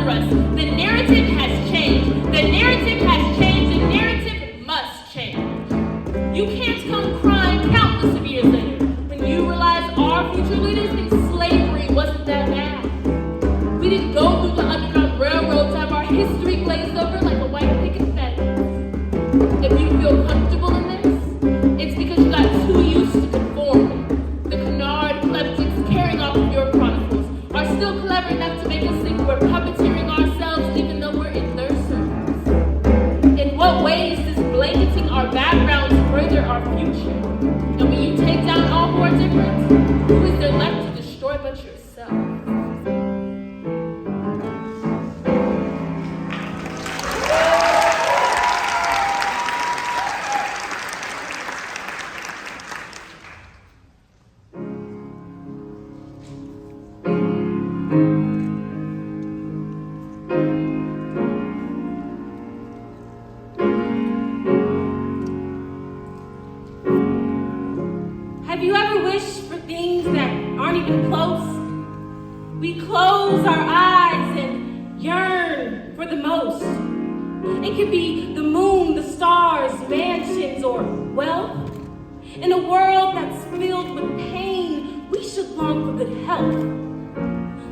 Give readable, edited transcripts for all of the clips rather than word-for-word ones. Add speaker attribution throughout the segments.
Speaker 1: under us. The narrative has changed. The narrative has changed. The narrative must change. You can't come crying countless of years later when you realize our future leaders think slavery wasn't that bad. We didn't go through the Underground Railroad to have our history glazed over like a white picket fence. If you feel comfortable in this, it's because you got too used to conforming. The canard kleptics carrying off of your chronicles are still clever enough to make us think we're puppeteering ourselves even though we're in their service. In what ways does blanketing our backgrounds further our future? And when you take down all more difference, who is there left to destroy but yourself?
Speaker 2: Have you ever wished for things that aren't even close? We close our eyes and yearn for the most. It could be the moon, the stars, mansions, or wealth. In a world that's filled with pain, we should long for good health.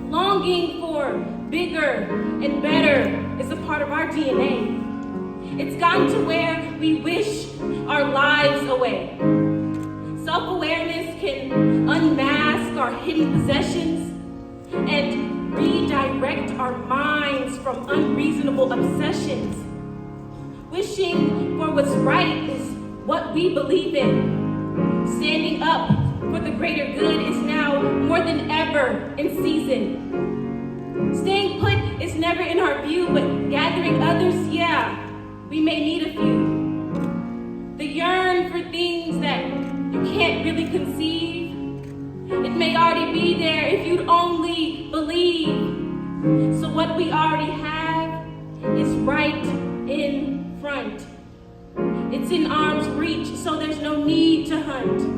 Speaker 2: Longing for bigger and better is a part of our DNA. It's gotten to where we wish our lives away. Self-awareness can unmask our hidden possessions and redirect our minds from unreasonable obsessions. Wishing for what's right is what we believe in. Standing up for the greater good is now more than ever in season. Staying put is never in our view, but gathering others, yeah, we may need a few. The yearn for things that you can't really conceive. It may already be there if you'd only believe. So what we already have is right in front. It's in arm's reach, so there's no need to hunt.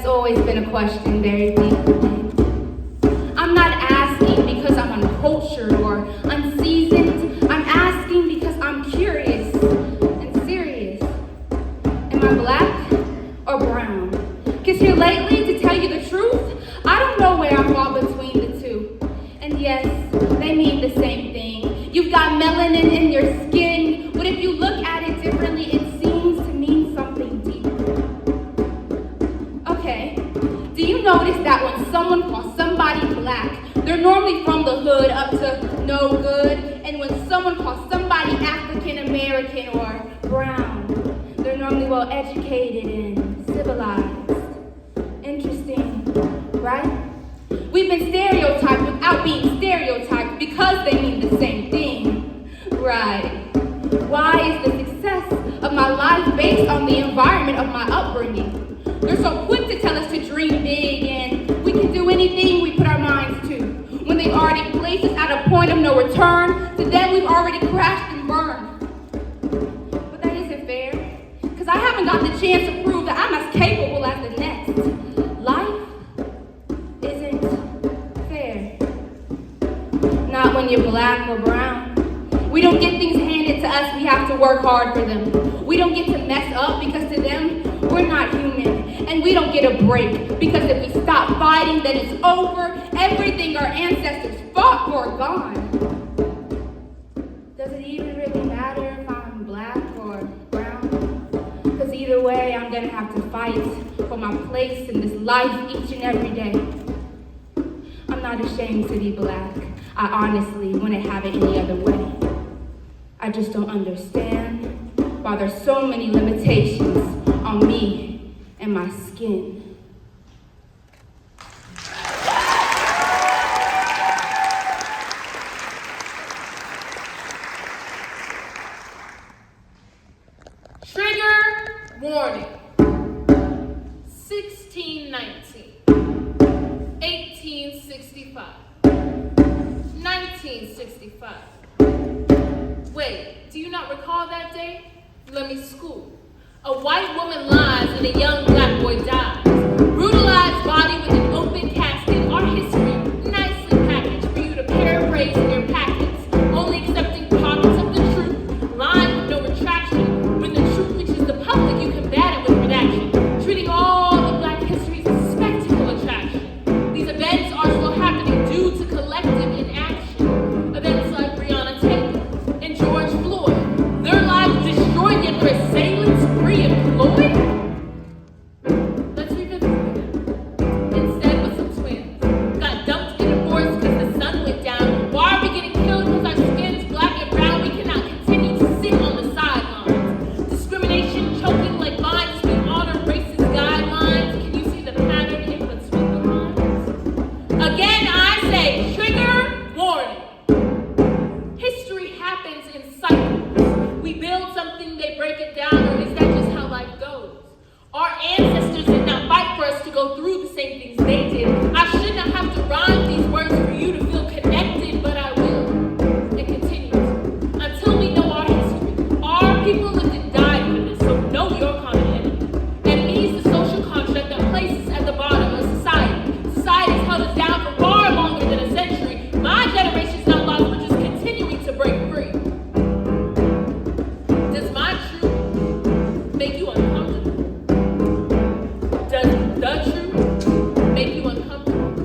Speaker 3: Always been a question very deep within. I'm not asking because I'm uncultured or unseasoned. I'm asking because I'm curious and serious. Am I black or brown? Because here lately, to tell you the truth, I don't know where I fall between the two. And yes, they mean the same thing. You've got melanin in your skin, but if you look at it differently, it seems to mean something deeper. Do you notice that when someone calls somebody black, they're normally from the hood up to no good? And when someone calls somebody African American or brown, they're normally well educated and civilized. Interesting, right? We've been stereotyped without being stereotyped because they mean the same thing, right? Why is the success of my life based on the environment of my upbringing? They're so quick to tell us to dream big and we can do anything we put our minds to. When they've already placed us at a point of no return, to them we've already crashed and burned. But that isn't fair, because I haven't got the chance to prove that I'm as capable as the next. Life isn't fair. Not when you're black or brown. We don't get things handed to us, we have to work hard for them. We don't get to mess up because to them, we're not human. And we don't get a break because if we stop fighting, then it's over. Everything our ancestors fought for gone. Does it even really matter if I'm black or brown? Because either way, I'm gonna have to fight for my place in this life each and every day. I'm not ashamed to be black. I honestly wouldn't have it any other way. I just don't understand why there's so many limitations on me and my skin.
Speaker 1: Trigger warning. 16 1965. Wait, do you not recall that day? Let me school. A white woman lies and a young black boy dies. Brutalized body with an open casket. Our history nicely packaged for you to paraphrase in your packets. Only accepting pockets of the truth. Lying with no retraction. When the truth reaches the public, you combat it with redaction. Treating all the black history as a spectacle attraction. These events are still happening due to collective inaction. Events like Breonna Taylor and George Floyd. Their lives destroyed yet their assailants re-employed? Let's revisit them. Instead with some twins. Got dumped in the forest because the sun went down. Why are we getting killed because our skin's black and brown? We cannot continue to sit on the sidelines. Discrimination choking like vines. We honor racist guidelines. Can you see the pattern in between the lines? Again, I say, trigger warning. History happens in cycles. We build something, they break it down, or is that just how life goes? Our ancestors did not fight for us to go through the same things they did. I should not have to rhyme these words for you to feel connected, but I will. It continues. Until we know our history, our people lived and died for this, so know your common enemy. Enemy is the social contract that places us at the bottom of society. Society has held us down for far longer than a century. My generation's not lost, we're just continuing to break free. Does my truth make you uncomfortable? Does the truth make you uncomfortable?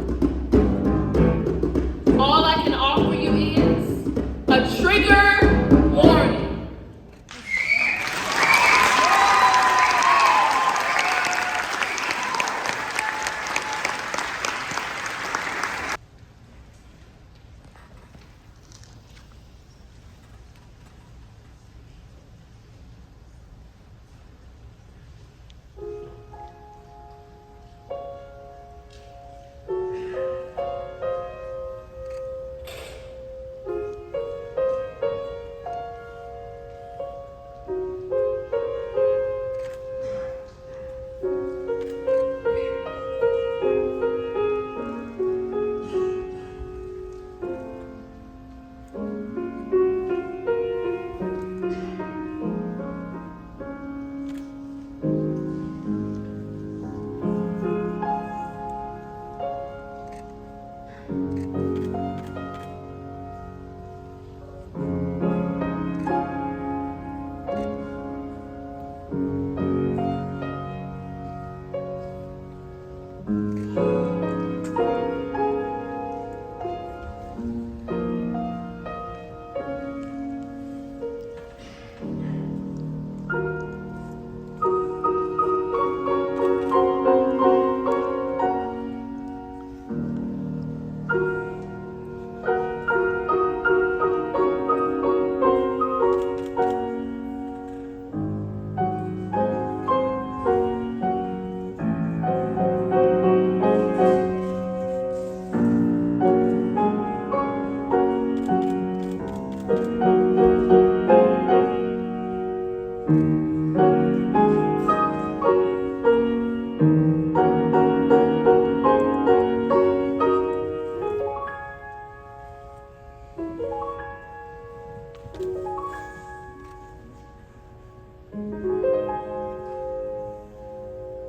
Speaker 1: All I can offer you is a trigger warning.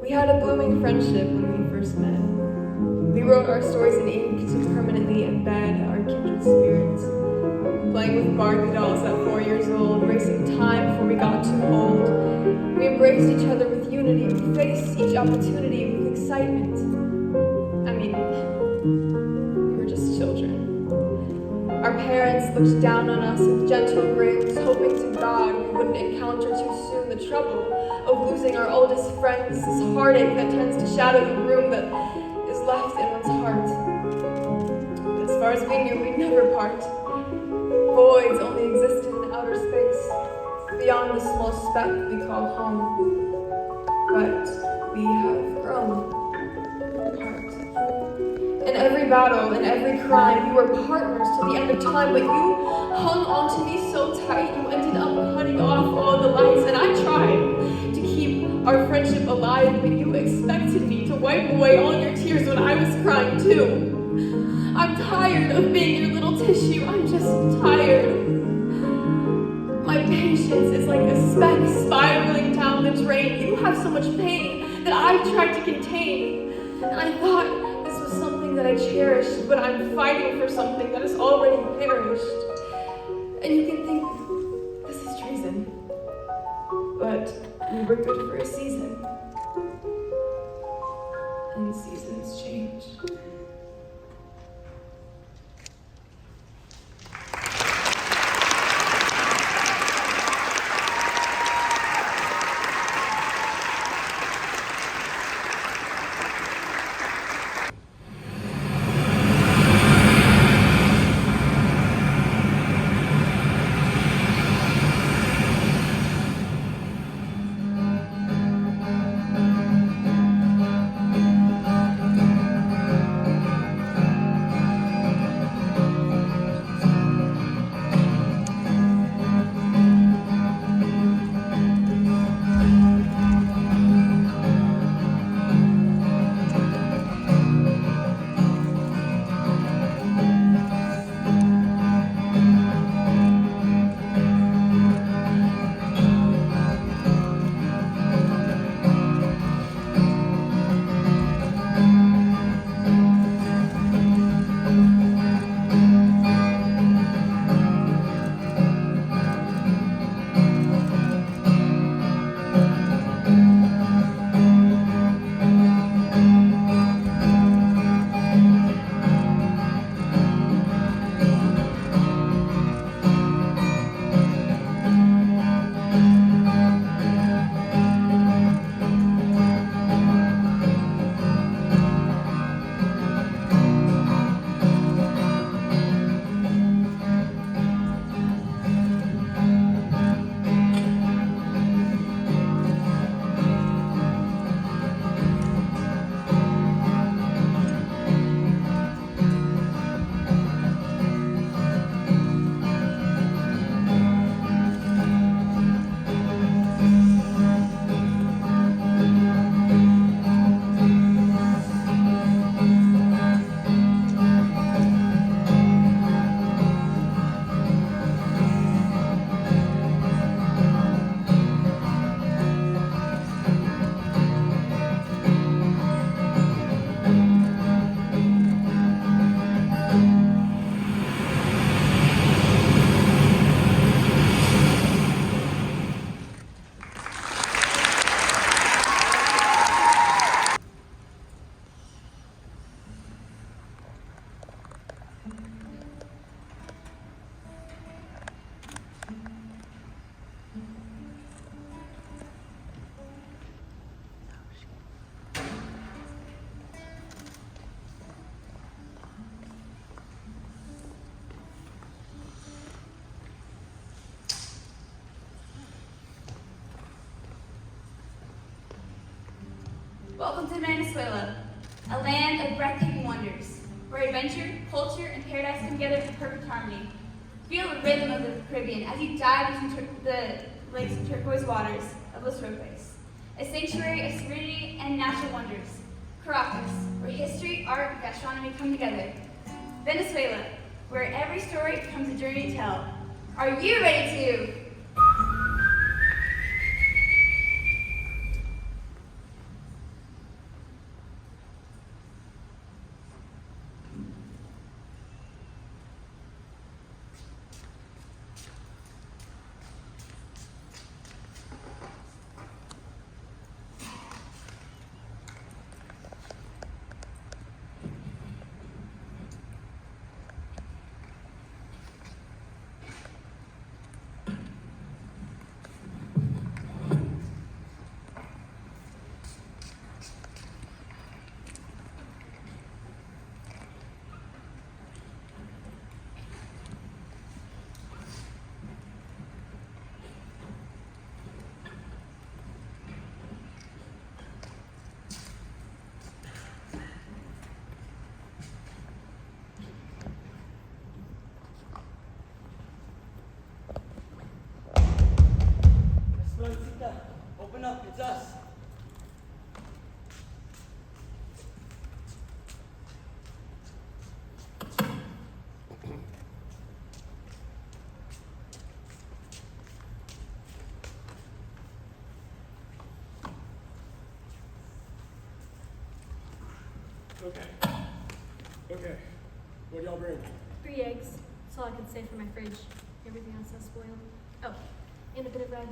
Speaker 4: We had a blooming friendship when we first met. We wrote our stories in ink to permanently embed our kindred spirits. Playing with Barbie dolls at 4 years old, racing time before we got too old. We embraced each other with unity. We faced each opportunity with excitement. I mean, we were just children. Our parents looked down on us with gentle grins, hoping to God we wouldn't encounter too soon the trouble of losing our oldest friends, this heartache that tends to shadow the room that is left in one's heart. But as far as we knew, we'd never part. Voids only existed in outer space, beyond the small speck we call home. But we have grown apart. In every battle, in every crime, you were partners to the end of time, but you hung onto me so tight, you ended up cutting off all the lights, and I tried to keep our friendship alive, but you expected me to wipe away all your tears when I was crying too. I'm tired of being your little tissue. I'm just tired. My patience is like a speck spiraling down the drain. You have so much pain that I've tried to contain. And I thought this was something that I cherished, but I'm fighting for something that has already perished. And you can think this is treason. But we were good for a season. And seasons change.
Speaker 3: Welcome to Venezuela, a land of breathtaking wonders, where adventure, culture, and paradise come together in perfect harmony. Feel the rhythm of the Caribbean as you dive into the lake's turquoise waters of Los Roques, a sanctuary of serenity and natural wonders. Caracas, where history, art, and gastronomy come together. Venezuela, where every story becomes a journey to tell. Are you ready to?
Speaker 5: Okay. What do y'all bring?
Speaker 6: 3 eggs. That's all I could save for my fridge. Everything else has spoiled. Oh, and a bit of rice.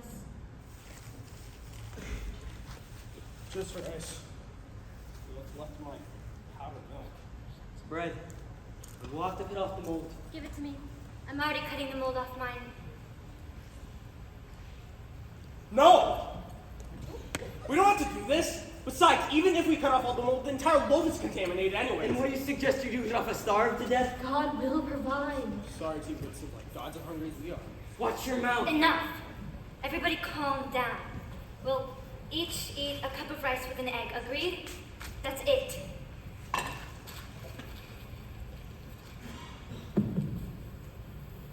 Speaker 5: Just for ice. What's left of my powdered milk?
Speaker 7: It's bread. And we'll have to cut off the mold.
Speaker 8: Give it to me. I'm already cutting the mold off mine.
Speaker 5: No! We don't have to do this. Besides, even if we cut off all the mold, the entire loaf is contaminated anyway.
Speaker 7: And what do you suggest you do? Get off a starve to death?
Speaker 6: God will provide.
Speaker 5: Sorry, T, but it seems like gods are hungry as we are.
Speaker 7: Watch your mouth.
Speaker 8: Enough. Everybody calm down. We'll each eat a cup of rice with an egg. Agreed? That's it.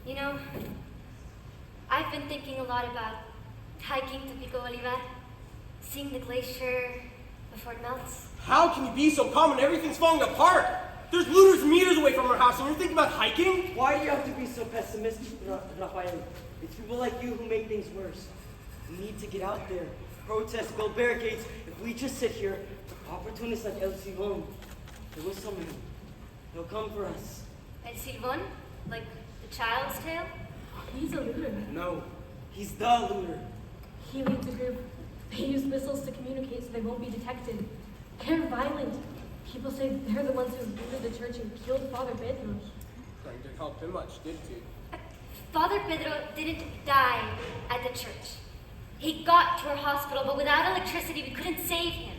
Speaker 8: You know, I've been thinking a lot about hiking to Pico Olivar, seeing the glacier before it melts.
Speaker 5: How can you be so calm when everything's falling apart? There's looters meters away from our house and you're thinking about hiking?
Speaker 7: Why do you have to be so pessimistic, Raphael? It's people like you who make things worse. We need to get out there, protest, build barricades. If we just sit here, opportunists like El Silvon, they will summon him. They'll come for us.
Speaker 8: El Silvon? Like the child's tale?
Speaker 6: He's a looter.
Speaker 7: No, he's the looter.
Speaker 6: He leads a group. They use missiles to communicate so they won't be detected. They're violent. People say they're the ones who looted the church and killed Father Pedro.
Speaker 5: Trying to help him much, did you?
Speaker 8: Father Pedro didn't die at the church. He got to our hospital, but without electricity, we couldn't save him.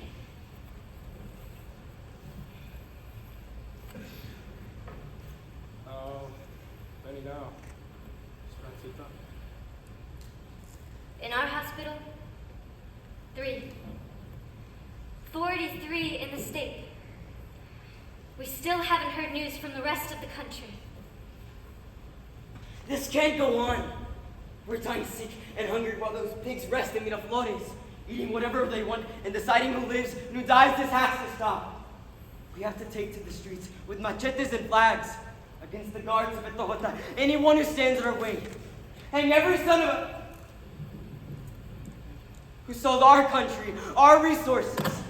Speaker 5: Oh, many now.
Speaker 8: In our hospital, 3. 43 in the state. We still haven't heard news from the rest of the country.
Speaker 7: This can't go on. We're dying sick and hungry while those pigs rest in Miraflores, eating whatever they want and deciding who lives and who dies. This has to stop. We have to take to the streets with machetes and flags against the guards of Etohota, anyone who stands in our way. Hang every son of a who sold our country, our resources.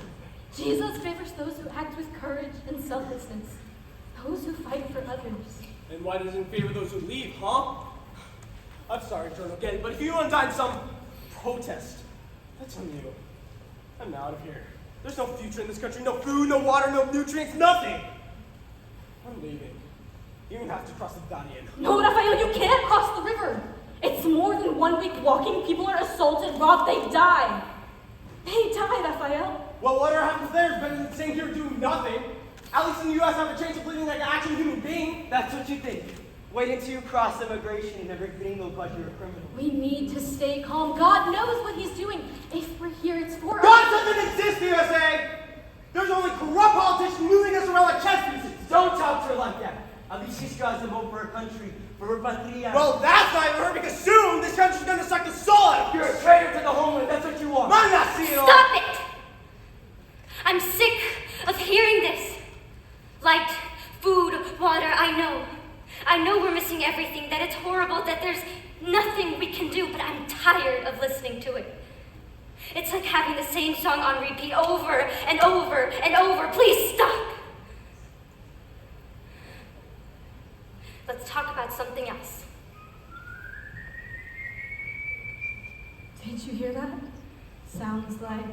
Speaker 6: Jesus favors those who act with courage and selflessness, those who fight for others.
Speaker 5: And why doesn't he favor those who leave, huh? I'm sorry, Journal Getty, but if you want to die in some protest, that's on you. I'm out of here. There's no future in this country, no food, no water, no nutrients, nothing. I'm leaving. You don't have to cross the Guardian.
Speaker 6: No, Raphael, you can't cross the river. It's more than 1 week walking. People are assaulted, robbed, they die. They die, Raphael.
Speaker 5: Well, whatever happens there is better than sitting here doing nothing. At least in the U.S. I have a chance of living like an actual human being.
Speaker 7: That's what you think. Wait until you cross immigration and everything looks like you're a criminal.
Speaker 6: We need to stay calm. God knows what he's doing. If we're here, it's for
Speaker 5: God
Speaker 6: us.
Speaker 5: doesn't exist, USA! There's only corrupt politicians moving us around like chess pieces.
Speaker 7: Don't talk to her like that. At least she's got some hope for her country, for her patria.
Speaker 5: Well, that's not even her because soon this country's gonna suck the soul out of
Speaker 7: You're
Speaker 5: us.
Speaker 7: a traitor to the homeland. That's what you are.
Speaker 5: I'm not seeing it all.
Speaker 8: Stop it! I'm sick of hearing this. Light, food, water, I know. I know we're missing everything, that it's horrible, that there's nothing we can do, but I'm tired of listening to it. It's like having the same song on repeat over and over and over. Please stop. Let's talk about something else.
Speaker 6: Did you hear that? Sounds like...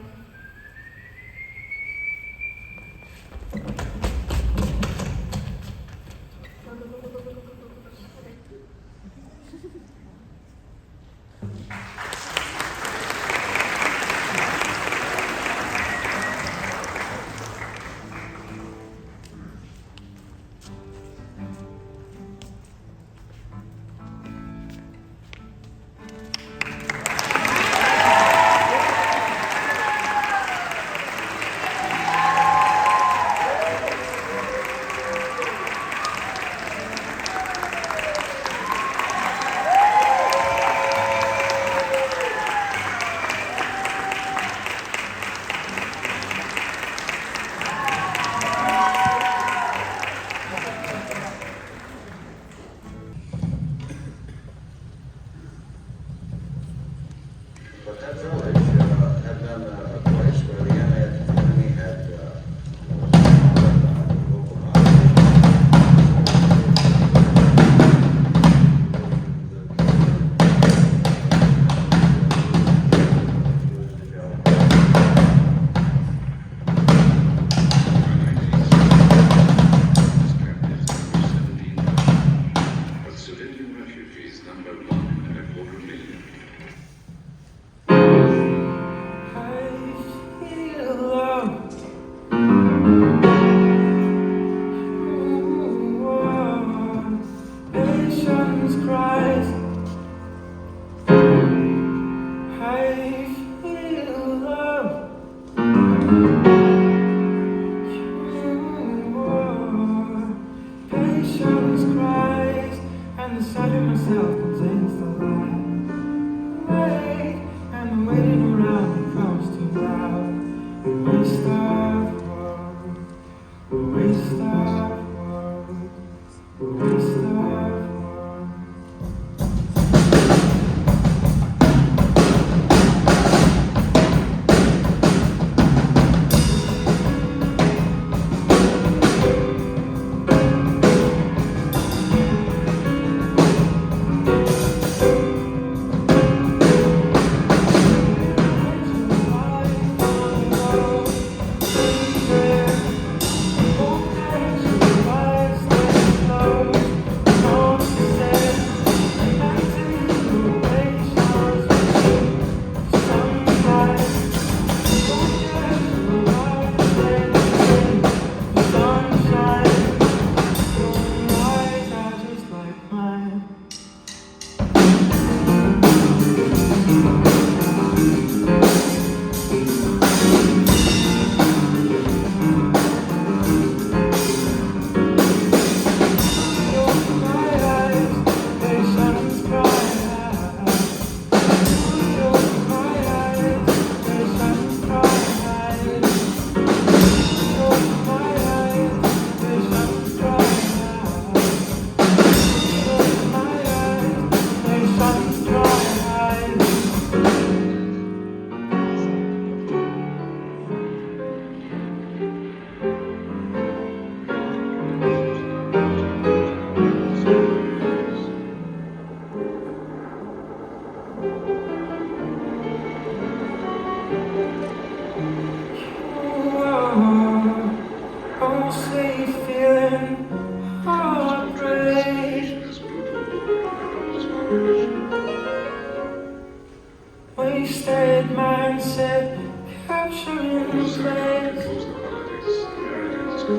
Speaker 9: Oh,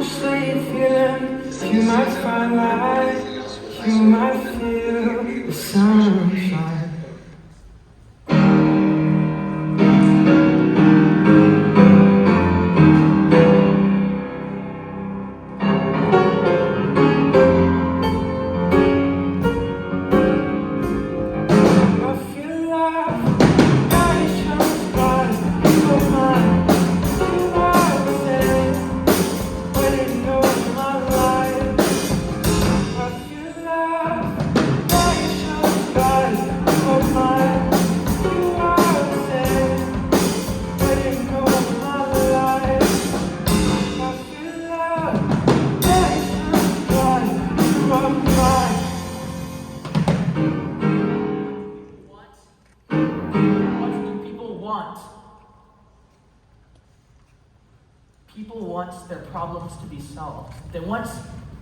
Speaker 9: say you're feeling, you might find light, you might feel the sunshine.
Speaker 10: Their problems to be solved. They want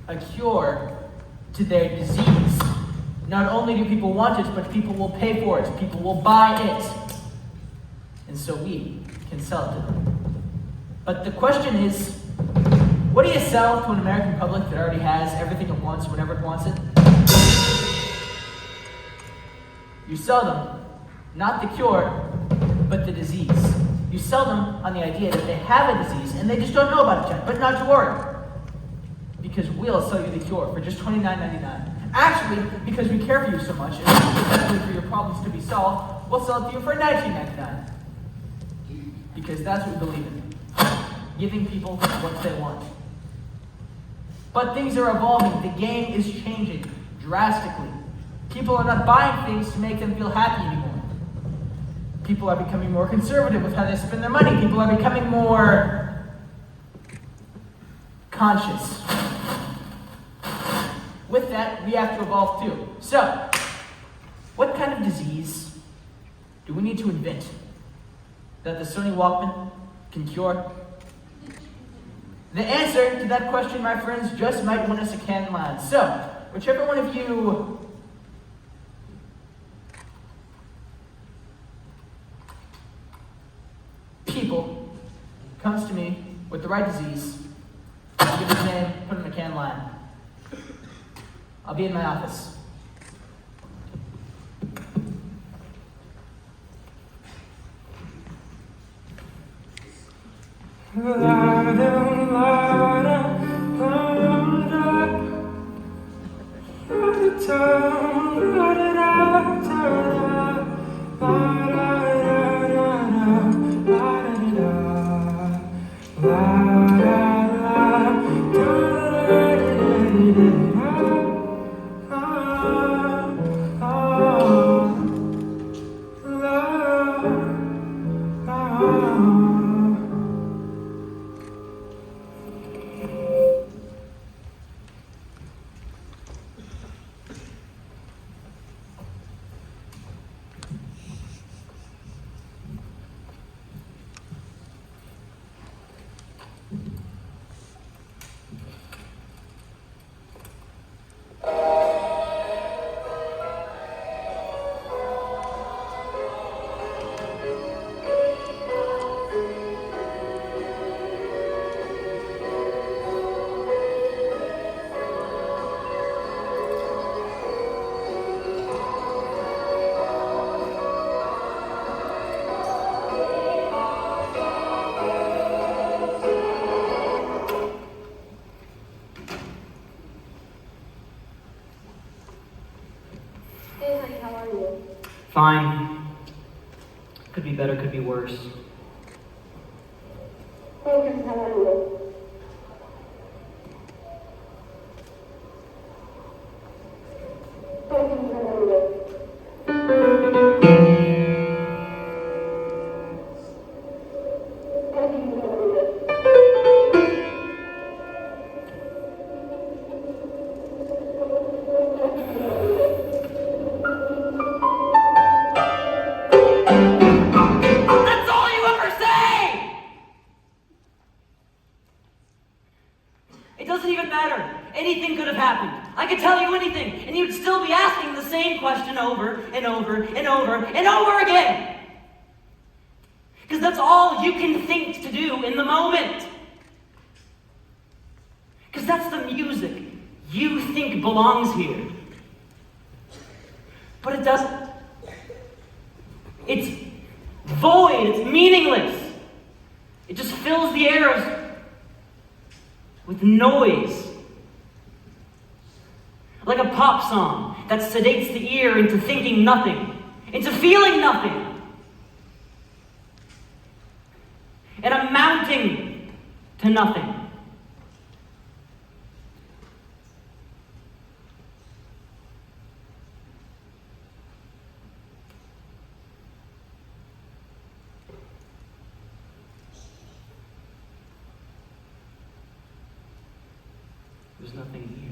Speaker 10: a cure to their disease. Not only do people want it, but people will pay for it. People will buy it. And so we can sell it to them. But the question is, what do you sell to an American public that already has everything it wants whenever it wants it? You sell them not the cure, but the disease. You sell them on the idea that they have a disease and they just don't know about it yet, but not to worry. Because we'll sell you the cure for just $29.99. Actually, because we care for you so much and especially for your problems to be solved, we'll sell it to you for $19.99. Because that's what we believe in. Giving people what they want. But things are evolving. The game is changing drastically. People are not buying things to make them feel happy anymore. People are becoming more conservative with how they spend their money. People are becoming more conscious. With that, we have to evolve too. So, what kind of disease do we need to invent that the Sony Walkman can cure? The answer to that question, my friends, just might win us a can line. So, whichever one of you people comes to me with the right disease, I'll give his name, put him in a can line. I'll be in my office.
Speaker 11: Fine. Could be better, could be worse. Because that's all you can think to do in the moment. Because that's the music you think belongs here. But it doesn't. It's void, it's meaningless. It just fills the air with noise. Like a pop song that sedates the ear into thinking nothing, into feeling nothing. And amounting to nothing. There's nothing here.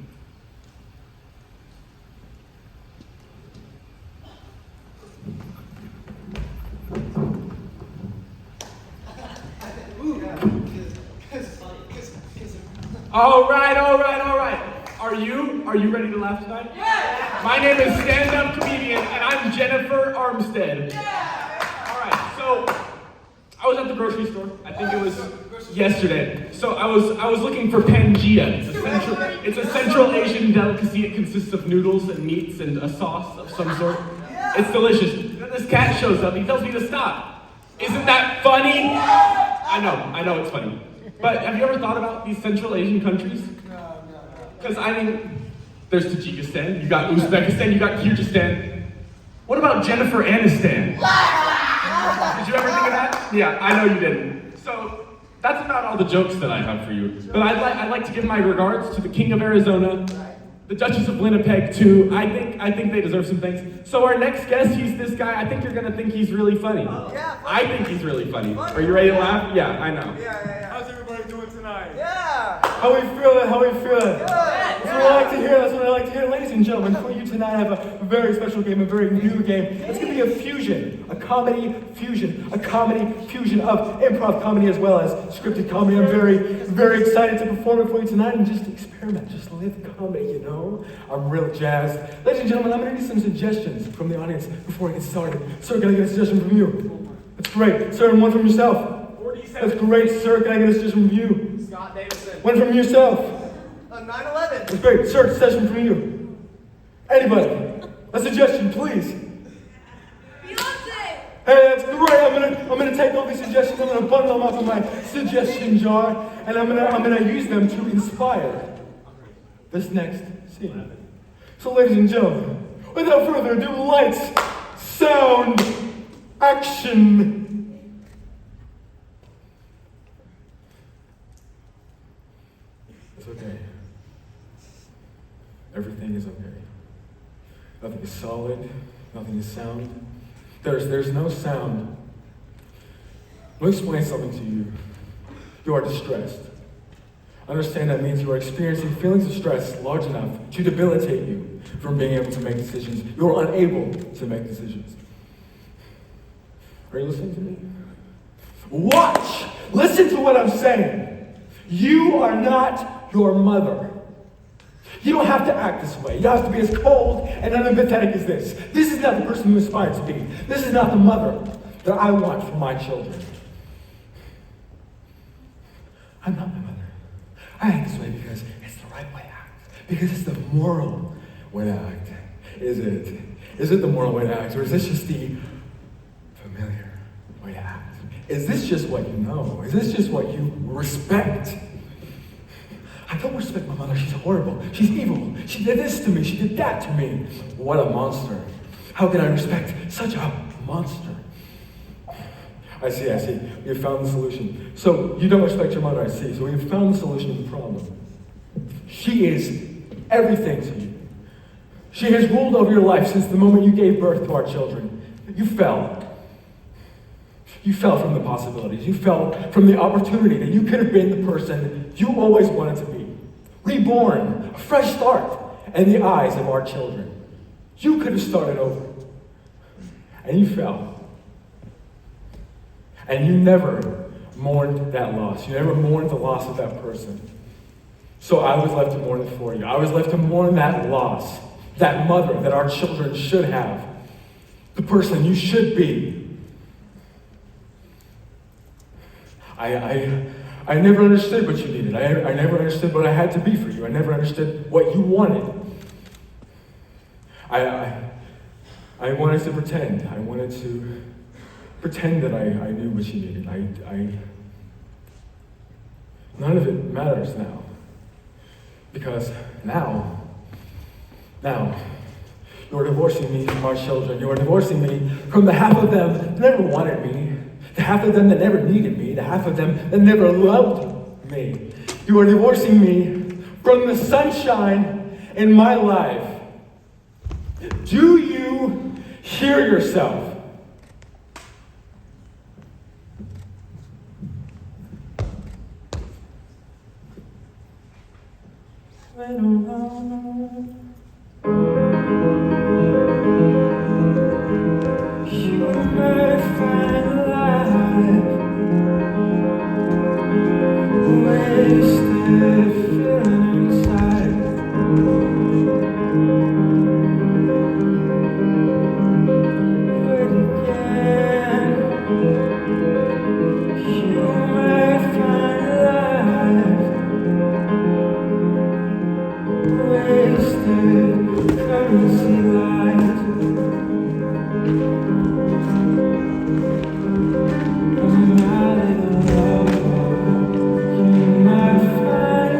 Speaker 12: All right. Are you ready to laugh tonight? Yeah! My name is stand-up comedian, and I'm Jennifer Armstead. Yeah! All right, so I was at the grocery store. I think it was yesterday. So I was looking for Pangea. It's a Central Asian delicacy. It consists of noodles and meats and a sauce of some sort. It's delicious. Then this cat shows up. He tells me to stop. Isn't that funny? I know it's funny. But have you ever thought about these Central Asian countries? Because I mean, there's Tajikistan, you got Uzbekistan, you got Kyrgyzstan. What about Jennifer Aniston? Did you ever think of that? Yeah, I know you didn't. So that's about all the jokes that I have for you. But I'd like to give my regards to the King of Arizona, the Duchess of Winnipeg too. I think they deserve some thanks. So our next guest, he's this guy. I think you're gonna think he's really funny. I think he's really funny. Are you ready to laugh? Yeah, I know.
Speaker 13: Yeah. How's everybody doing tonight?
Speaker 14: Yeah!
Speaker 13: How we feeling? That's what I like to hear. Ladies and gentlemen, for you tonight I have a very special game, a very new game. It's gonna be a fusion, a comedy fusion of improv comedy as well as scripted comedy. I'm very, very excited to perform it for you tonight and just experiment, just live comedy, you know? I'm real jazzed. Ladies and gentlemen, I'm gonna need some suggestions from the audience before I get started. Sir, can I get a suggestion from you? That's great. Sir, and one from yourself. That's great, sir. Can I get a suggestion from you?
Speaker 14: Scott Davidson.
Speaker 13: One from yourself.
Speaker 14: 9/11.
Speaker 13: That's great. Sir, a suggestion from you. Anybody? A suggestion, please.
Speaker 3: Beyonce!
Speaker 13: Hey, that's great. I'm gonna take all these suggestions, I'm gonna bundle them up in my suggestion jar, and I'm gonna use them to inspire this next scene. So ladies and gentlemen, without further ado, lights, sound, action. It's okay. Everything is okay. Nothing is solid, nothing is sound. There's no sound. Let me explain something to you. You are distressed. Understand that means you are experiencing feelings of stress large enough to debilitate you from being able to make decisions. You are unable to make decisions. Are you listening to me? Watch! Listen to what I'm saying. You are not your mother. You don't have to act this way. You don't have to be as cold and unempathetic as this. This is not the person you aspire to be. This is not the mother that I want for my children. I'm not my mother. I act this way because it's the right way to act. Because it's the moral way to act. Is it? Is it the moral way to act? Or is this just the familiar way to act? Is this just what you know? Is this just what you respect? I don't respect my mother. She's horrible. She's evil. She did this to me. She did that to me. What a monster. How can I respect such a monster? I see. We have found the solution. So you don't respect your mother, I see. So we have found the solution to the problem. She is everything to you. She has ruled over your life since the moment you gave birth to our children. You fell. You fell from the possibilities. You fell from the opportunity that you could have been the person you always wanted to be. Reborn, a fresh start in the eyes of our children. You could have started over. And you fell. And you never mourned that loss. You never mourned the loss of that person. So I was left to mourn it for you. I was left to mourn that loss, that mother that our children should have, the person you should be. I never understood what you needed. I never understood what I had to be for you. I never understood what you wanted. I wanted to pretend. I wanted to pretend that I knew what you needed. None of it matters now. Because now, you're divorcing me from our children. You're divorcing me from the half of them that never wanted me, the half of them that never needed me, the half of them that never loved me. You are divorcing me from the sunshine in my life. Do you hear yourself? When alone, you may find life wasted feeling inside. But again, you may find life wasted currency light. My little love, you might find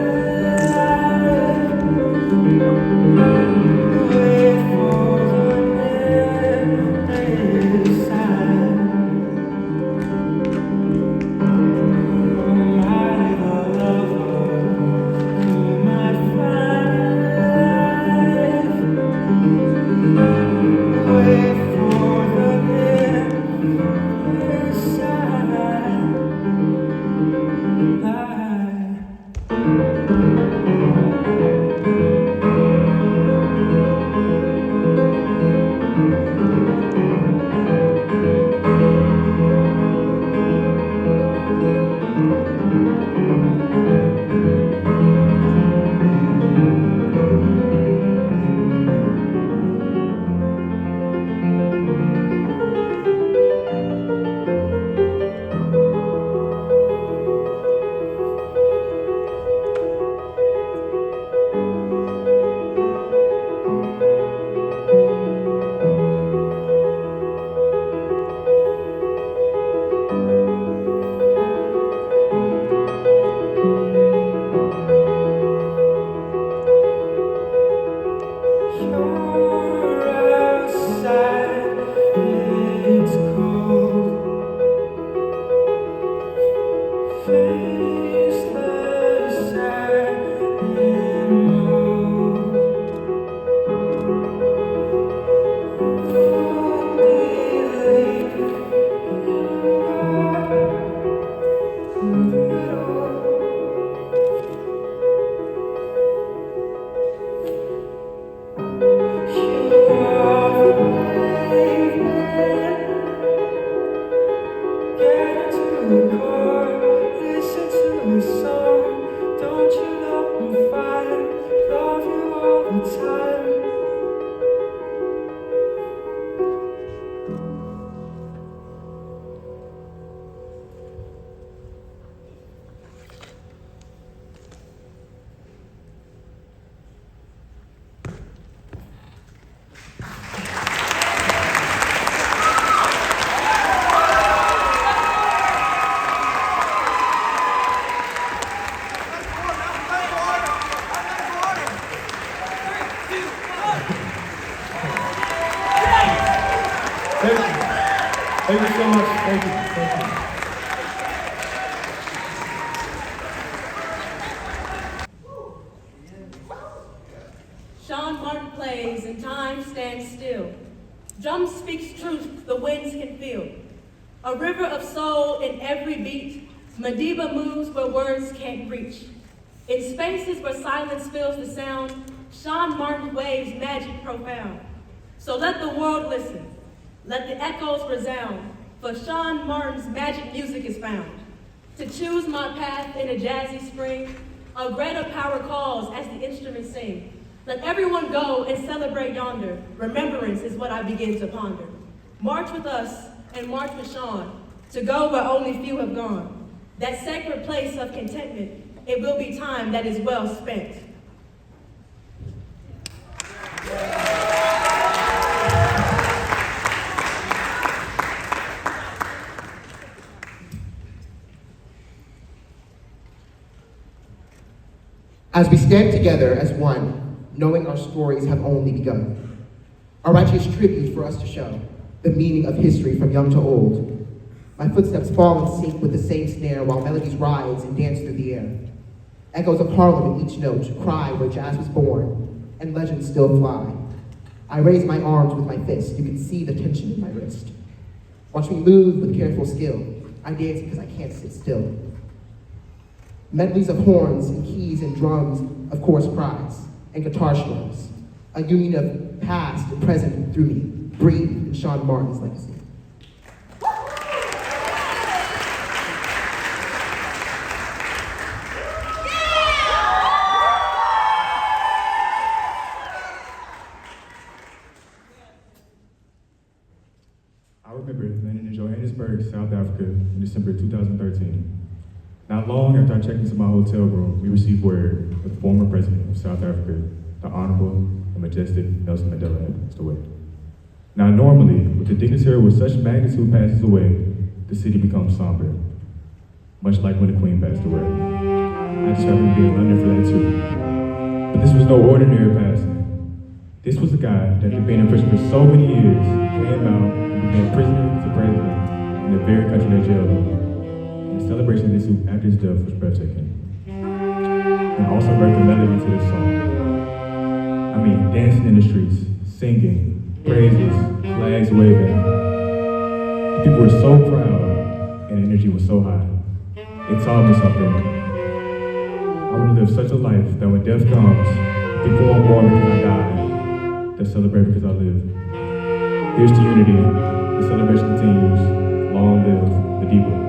Speaker 13: life. Wait for the next sign. My little lover, you might find life. Wait for the next sign. Thank you so much. Thank you.
Speaker 2: Sean Martin plays and time stands still. Drum speaks truth the winds can feel. A river of soul in every beat. Madiba moves where words can't reach. In spaces where silence fills the sound, Sean Martin waves magic profound. So let the world listen. Let the echoes resound, for Sean Martin's magic music is found. To choose my path in a jazzy spring, a greater power calls as the instruments sing. Let everyone go and celebrate yonder. Remembrance is what I begin to ponder. March with us and march with Sean, to go where only few have gone. that sacred place of contentment, it will be time that is well spent.
Speaker 15: As we stand together as one, knowing our stories have only begun, a righteous tribute for us to show the meaning of history from young to old. My footsteps fall in sync with the same snare while melodies rise and dance through the air. Echoes of Harlem in each note cry where jazz was born, and legends still fly. I raise my arms with my fist, you can see the tension in my wrist. Watch me move with careful skill, I dance because I can't sit still. Medleys of horns and keys and drums, of course cries, and guitar strums. A union of past and present through me, breathe in Sean Martin's legacy.
Speaker 13: I remember landing in Johannesburg, South Africa in December 2013. Not long after I checked into my hotel room, we received word that the former president of South Africa, the Honorable and Majestic Nelson Mandela, had passed away. Now normally, with a dignitary with such magnitude passes away, the city becomes somber, much like when the Queen passed away. I just happened to be in London for that too. But this was no ordinary passing. This was a guy that had been in prison for so many years, came out and became prisoner to president in the very country that jailed him. And the celebration of this after his death was breathtaking. And also birthed the melody to this song. I mean, dancing in the streets, singing, praises, flags waving. The people were so proud, and the energy was so high. It taught me something. I want to live such a life that when death comes, people won't mourn because I died, they'll celebrate because I live. Here's to unity. The celebration continues. Long live the Diva.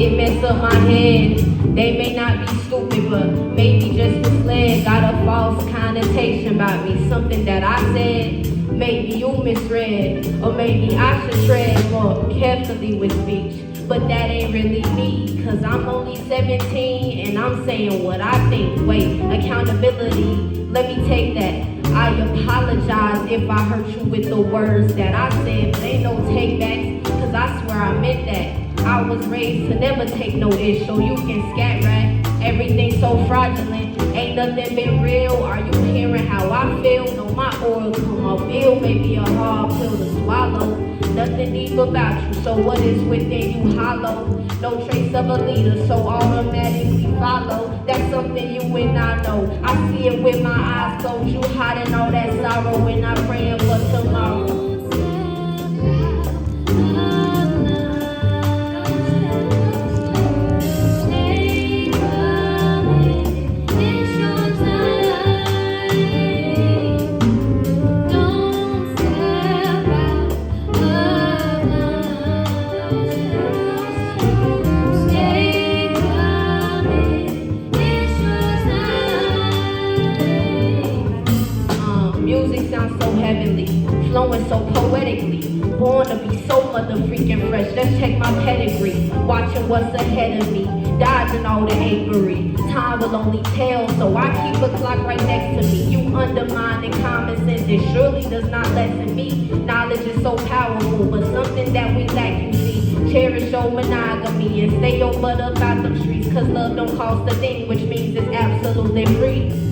Speaker 3: it mess up my head. They may not be stupid, but maybe just misled. Got a false connotation about me, something that I said. Maybe you misread, or maybe I should tread more carefully with speech. But that ain't really me, cause I'm only 17 and I'm saying what I think. Wait, accountability, let me take that. I apologize if I hurt you with the words that I said, but ain't no takebacks, cause I swear I meant that. I was raised to never take no issue, you can scat rat. Everything's so fraudulent, ain't nothing been real. Are you hearing how I feel? No, my oral come off ill, maybe a hard pill to swallow. Nothing deep about you, so what is within you hollow? No trace of a leader, so automatically follow. That's something you and I know. I see it with my eyes closed. You hiding all that sorrow and I'm praying for tomorrow. Flowing so poetically, born to be so mother freaking fresh. Let's check my pedigree, watching what's ahead of me, dodging all the apery. Time will only tell, so I keep a clock right next to me. You undermining common sense, it surely does not lessen me. Knowledge is so powerful, but something that we lack, you see. Cherish your monogamy and stay your butt up out them streets, cause love don't cost a thing, which means it's absolutely free.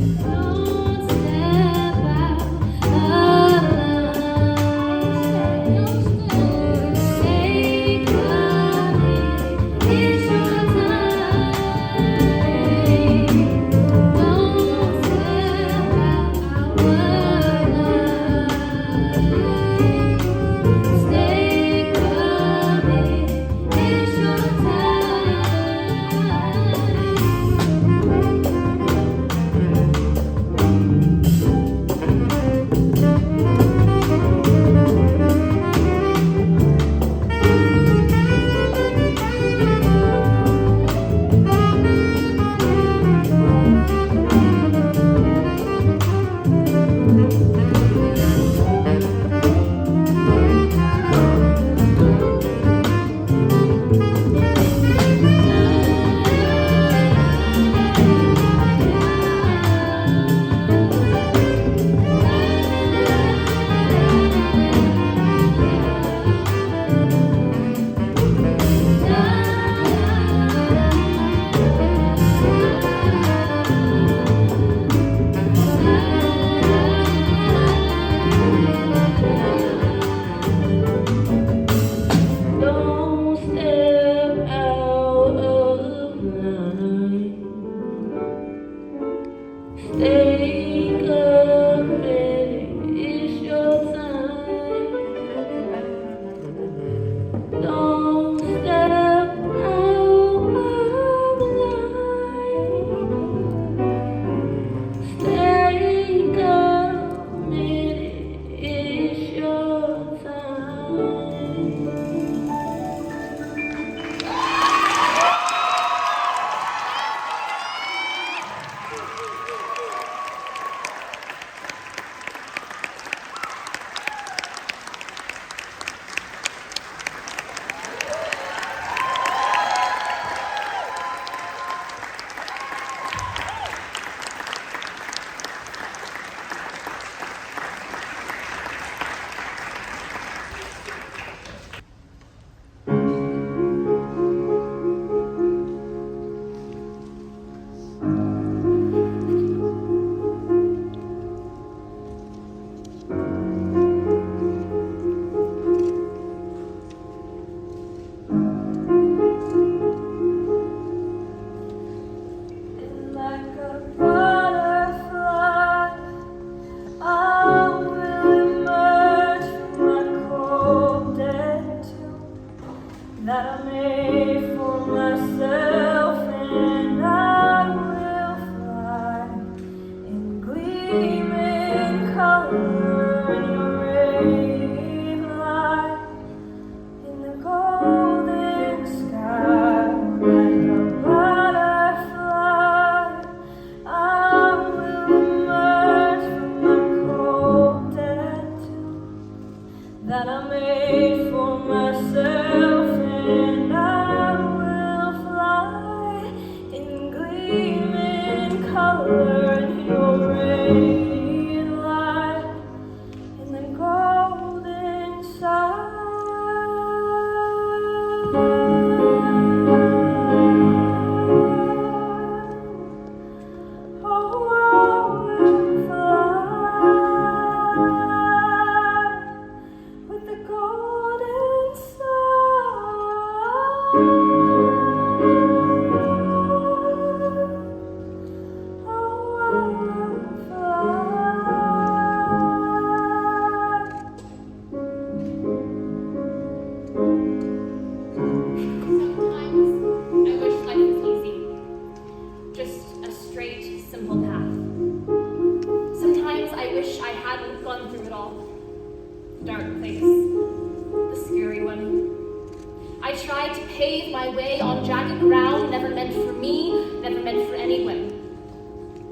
Speaker 1: down, never meant for me, never meant for anyone.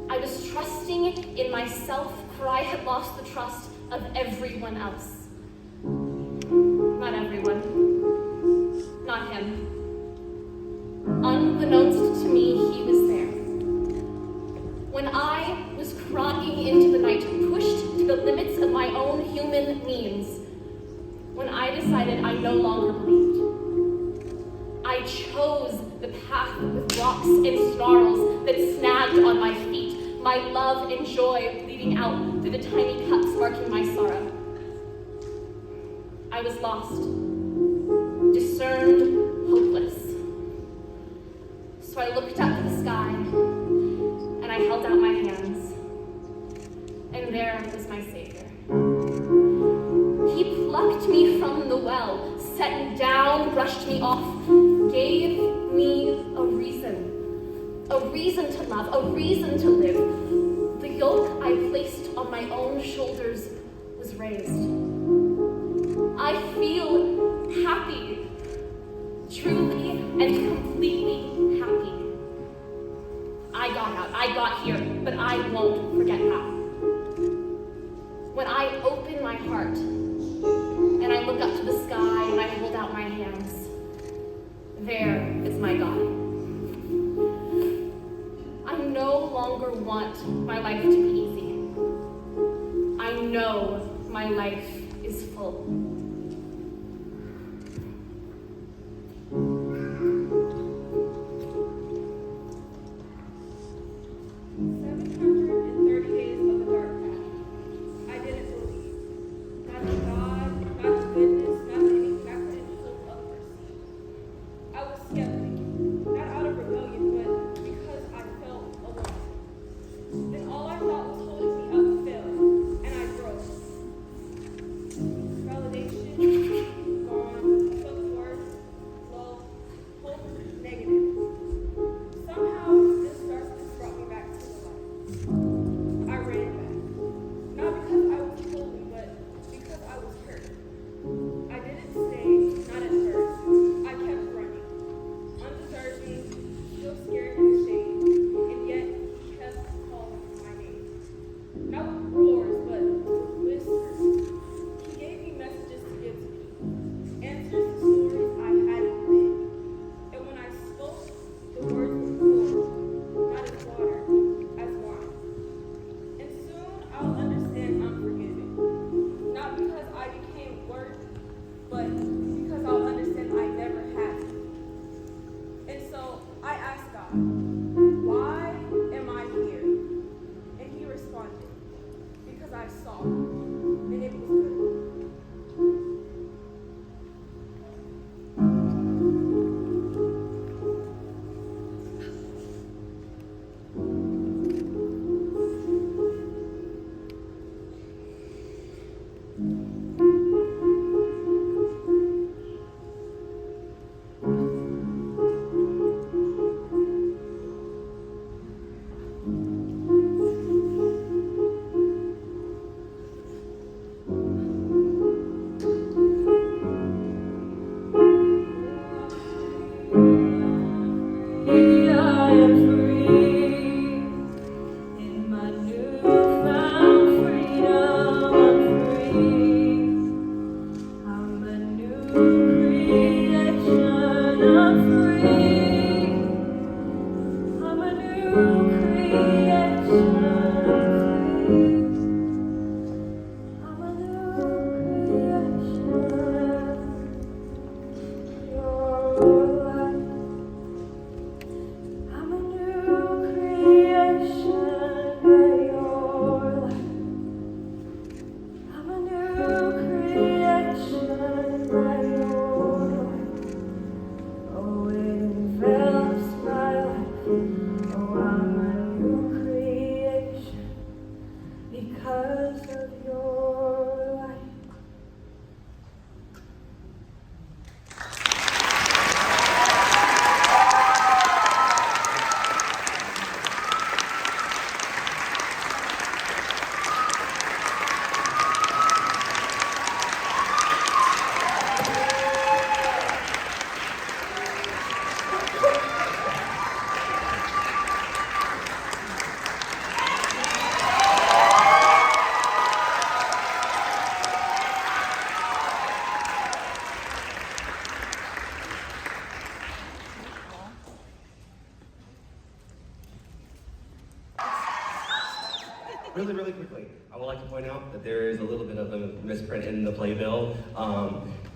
Speaker 1: I was trusting in myself, for I had lost the trust of everyone else. Not everyone. Not him. Unbeknownst to me, he was there. When I was crying into the night, pushed to the limits of my own human means, when I decided I no longer believed, I chose the path with rocks and snarls that snagged on my feet, my love and joy leading out through the tiny cups marking my sorrow. I was lost, discerned, hopeless. So I looked up to the sky, and I held out my hands, and there was my Savior. He plucked me from the well, set me down, brushed me off, gave me a reason to love, a reason to live. The yoke I placed on my own shoulders was raised. I feel happy, truly and completely happy. I got out, I got here, but I won't forget how. When I open my heart, and I look up to the sky, and I hold out my hands, there is my God. I no longer want my life to be easy. I know my life is full.
Speaker 16: Really, really quickly, I would like to point out that there is a little bit of a misprint in the playbill,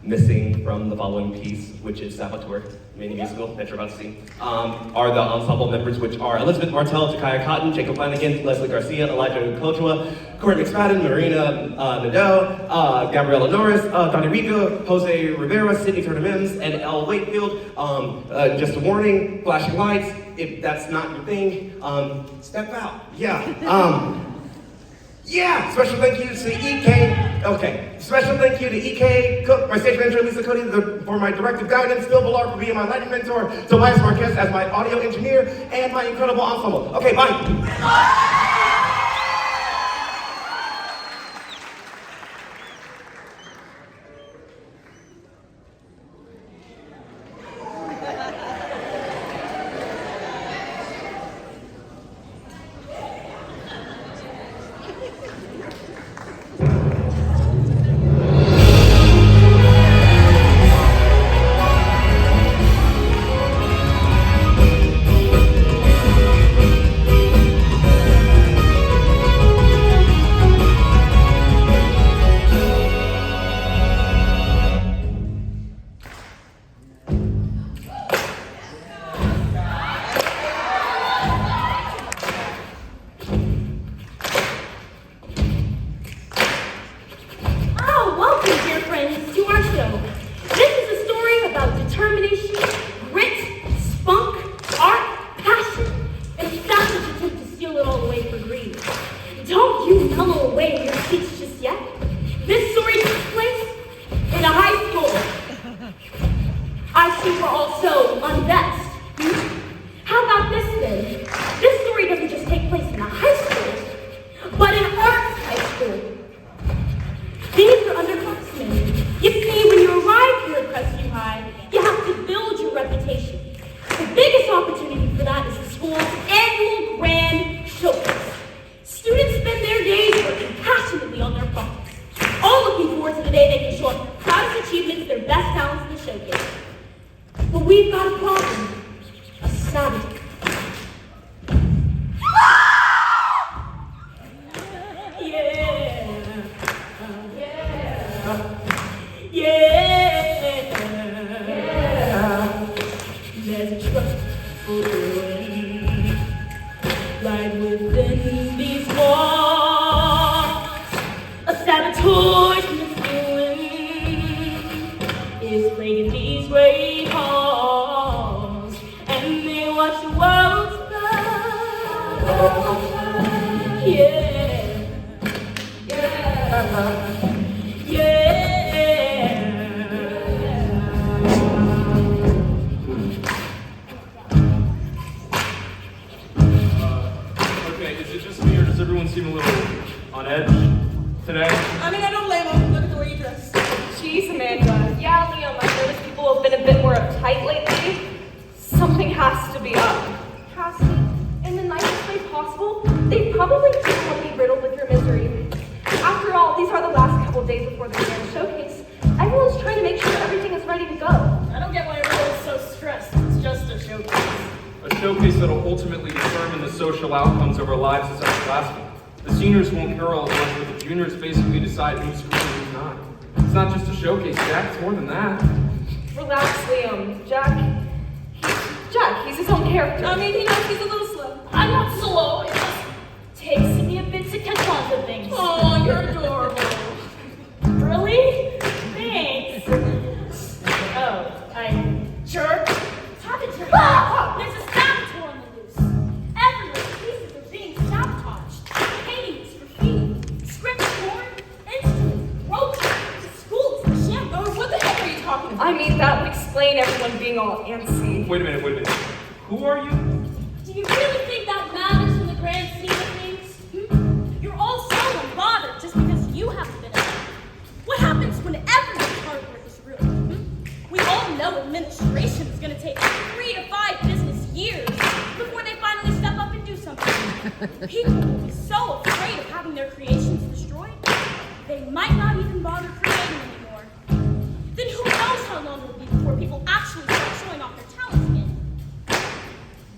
Speaker 16: missing from the following piece, which is Saboteur, mini musical that you're about to see, are the ensemble members, which are Elizabeth Martell, Jakaya Cotton, Jacob Flanagan, Leslie Garcia, Elijah Kochua, Courtney McSpadden, Marina Nadeau, Gabriela Norris, Donnie Rico, Jose Rivera, Sydney Turner-Mims, and Elle Wakefield. Just a warning, flashing lights, if that's not your thing, step out. Yeah, special thank you to EK. Okay, special thank you to EK Cook, my stage manager, Lisa Cody, for my directive guidance, Phil Ballard for being my lighting mentor, Tobias Marquez as my audio engineer, and my incredible ensemble. Okay, bye.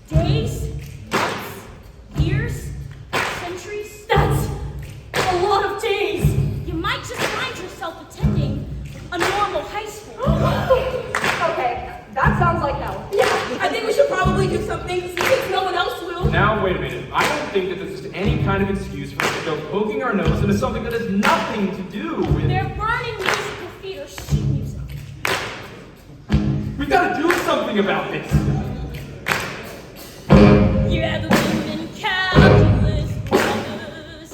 Speaker 2: Days, months, years, centuries. That's things because no one else will.
Speaker 12: Now, wait a minute. I don't think that this is any kind of excuse for us to go poking our nose into something that has nothing to do with...
Speaker 6: They're burning musical theater sheet music.
Speaker 12: We've got to do something about this.
Speaker 6: You haven't been in calculus brothers.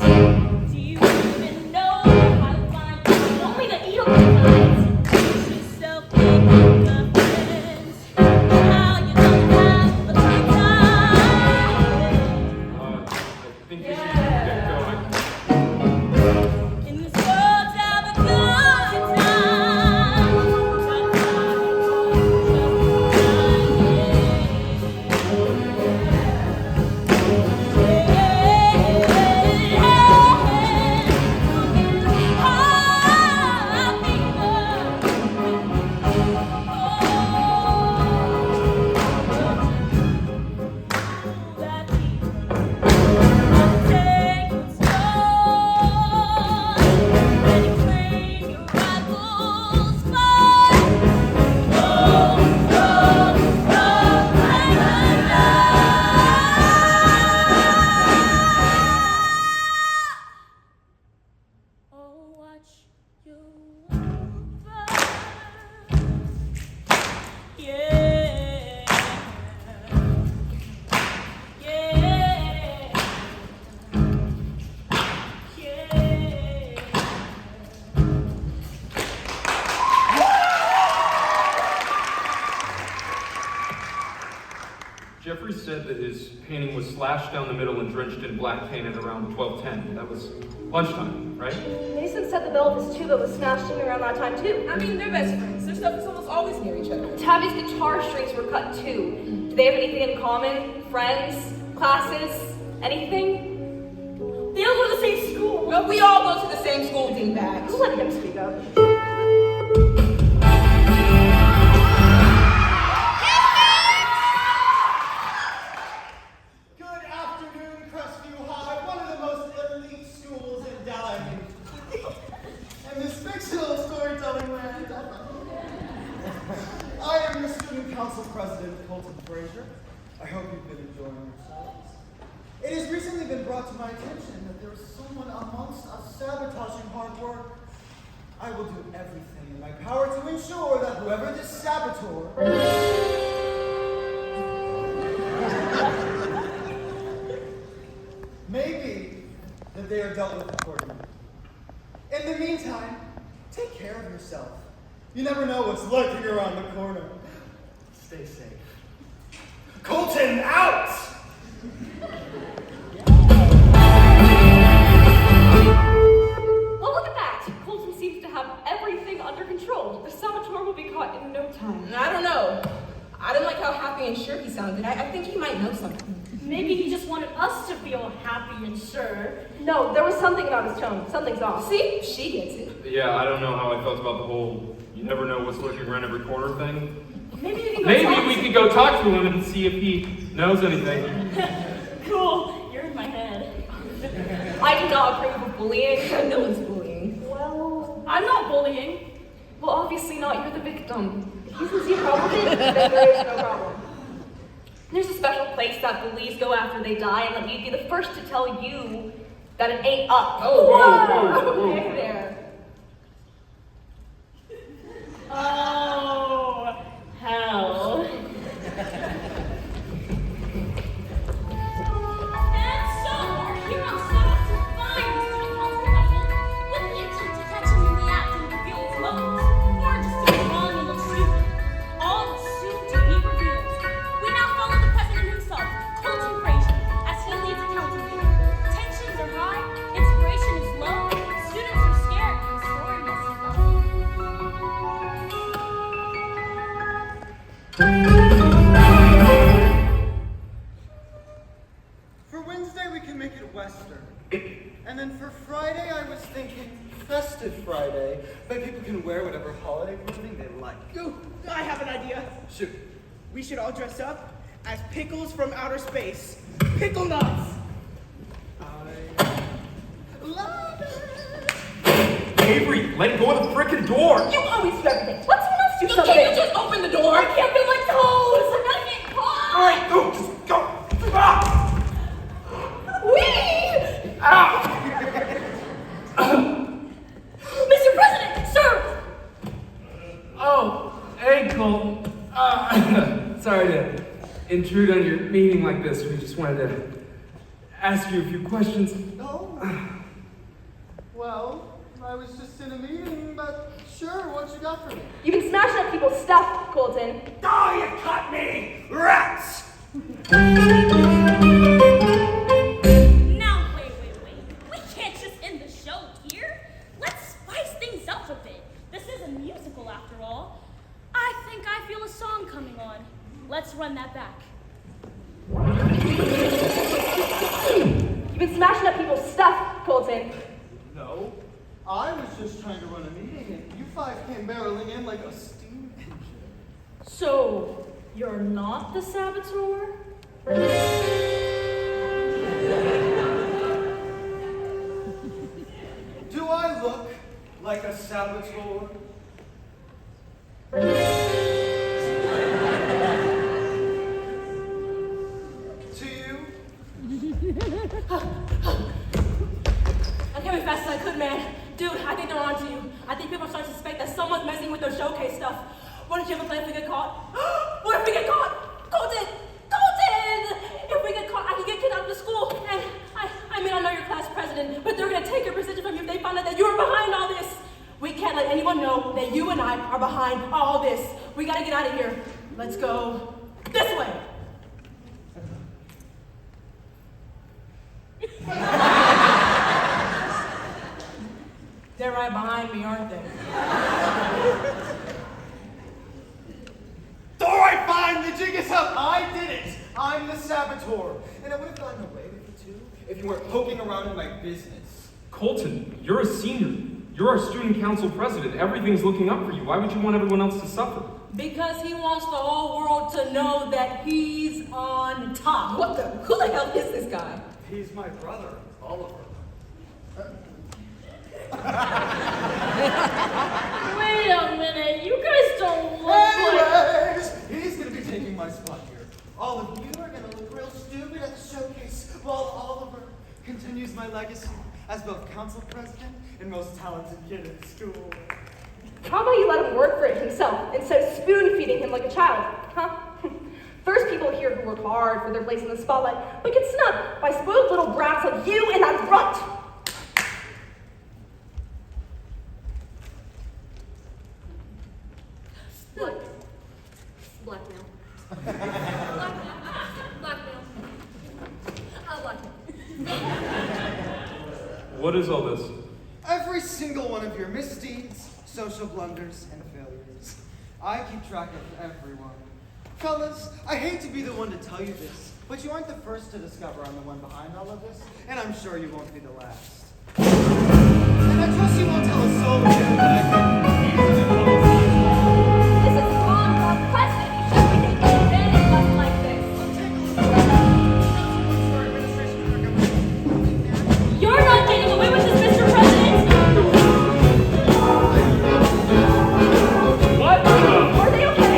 Speaker 6: Do you even know how to find people? Only the eel guys. Teach yourself making the friends. How you don't have a good time.
Speaker 12: I think we should get going.
Speaker 6: In this world, have a good time.
Speaker 12: Jeffrey said that his painting was slashed down the middle and drenched in black paint at around 12:10. That was lunchtime, right?
Speaker 2: Mason said the bell of his tuba was smashed in around that time too. I mean, they're best friends. Their stuff is almost always near each other.
Speaker 3: Tabby's guitar strings were cut too. Do they have anything in common? Friends? Classes? Anything?
Speaker 2: They all go to the same school. Well, we all go to the same school, dingbags. Who let him speak up?
Speaker 17: President Frazier. I hope you've been enjoying yourselves. It has recently been brought to my attention that there is someone amongst us sabotaging hard work. I will do everything in my power to ensure that whoever this saboteur may be, that they are dealt with accordingly. In the meantime, take care of yourself. You never know what's lurking around the corner. Stay safe. Colton, out!
Speaker 3: Well, look at that! Colton seems to have everything under control. The saboteur will be caught in no time.
Speaker 2: I don't know. I didn't like how happy and sure he sounded. I think he might know something.
Speaker 6: Maybe he just wanted us to feel happy and sure.
Speaker 2: No, there was something about his tone. Something's off. See? She gets it.
Speaker 12: Yeah, I don't know how I felt about the whole you never know what's lurking around every corner thing.
Speaker 6: Maybe we can go
Speaker 12: Maybe we could go talk to him and see if he knows anything.
Speaker 6: Cool. You're in my head.
Speaker 3: I do not approve of bullying.
Speaker 2: No one's bullying.
Speaker 6: Well, I'm not bullying.
Speaker 3: Well, obviously not. You're the victim. If you can see a problem with it, then there is no problem. There's a special place that bullies go after they die, and let me be the first to tell you that it ain't up.
Speaker 12: Oh, whoa, whoa, whoa.
Speaker 3: Okay, there.
Speaker 6: Oh, hell.
Speaker 8: And so, our hero set out to find Mr. Constable with the intent to catch him in the act and reveal his motives, or just to be wrong and look stupid. All soon to be revealed. We now follow the president himself, Colton Frazier, as he leads a counter meeting. Tensions are high, inspiration is low, students are scared, and the story must flow.
Speaker 17: For Wednesday, we can make it Western. And then for Friday, I was thinking Festive Friday, but people can wear whatever holiday clothing they like.
Speaker 5: Ooh, I have an idea.
Speaker 17: Shoot.
Speaker 5: We should all dress up as pickles from outer space. Pickle nuts!
Speaker 17: Love it!
Speaker 12: Avery, let go of the frickin' door!
Speaker 2: You always do everything. Let someone else do
Speaker 5: Can't
Speaker 2: something.
Speaker 5: you just open the door?
Speaker 2: I can't feel my toes. I'm not getting caught.
Speaker 12: Alright, go, just go! intrude on your meeting like this. We just wanted to ask you a few questions.
Speaker 17: No. Well, I was just in a meeting, but sure, what you got for me?
Speaker 2: You've been smashing up people's stuff, Colton.
Speaker 5: Oh, you caught me! Rats!
Speaker 6: Now, wait. We can't just end the show here. Let's spice things up a bit. This is a musical, after all. I think I feel a song coming on. Let's run that back.
Speaker 2: You've been smashing up people's stuff, Colton.
Speaker 17: No. I was just trying to run a meeting, and you five came barreling in like a steam engine.
Speaker 1: So, you're not the saboteur?
Speaker 17: Do I look like a saboteur? To you?
Speaker 2: I came as fast as I could, man. Dude, I think they're onto you. I think people are starting to suspect that someone's messing with their showcase stuff. What did you ever plan if we get caught? What if we get caught? Colton! If we get caught, I can get kicked out of the school. And I mean, I know you're class president, but they're gonna take your position from you if they find out that you're behind all this. We can't let anyone know that you and I are behind all this. We gotta get out of here. Let's go this way. They're right behind me, aren't they?
Speaker 17: All right, fine, the jig is up. I did it. I'm the saboteur. And I would have gotten away with it too if you weren't poking around in my business.
Speaker 12: Colton, you're a senior. You're our student council president. Everything's looking up for you. Why would you want everyone else to suffer?
Speaker 2: Because he wants the whole world to know that he's on top. Who the hell is this guy?
Speaker 17: He's my brother, Oliver.
Speaker 1: Wait a minute, you guys don't look like...
Speaker 17: Anyways, he's gonna be taking my spot here. All of you are gonna look real stupid at the showcase while Oliver continues my legacy as both council president and most talented kid in school.
Speaker 2: How about you let him work for it himself instead of spoon-feeding him like a child, huh? There's people here who work hard for their place in the spotlight, but get snubbed by spoiled little brats like you and that runt.
Speaker 8: Blackmail.
Speaker 12: What is all this?
Speaker 17: Every single one of your misdeeds, social blunders, and failures. I keep track of everyone. Fellas, I hate to be the one to tell you this, but you aren't the first to discover I'm the one behind all of this, and I'm sure you won't be the last. And I trust you won't tell a soul that I can.
Speaker 8: This is wrong, President. You shouldn't be taking advantage of us like this.
Speaker 6: You're not getting away with this, Mr. President!
Speaker 12: What?
Speaker 2: Are they okay?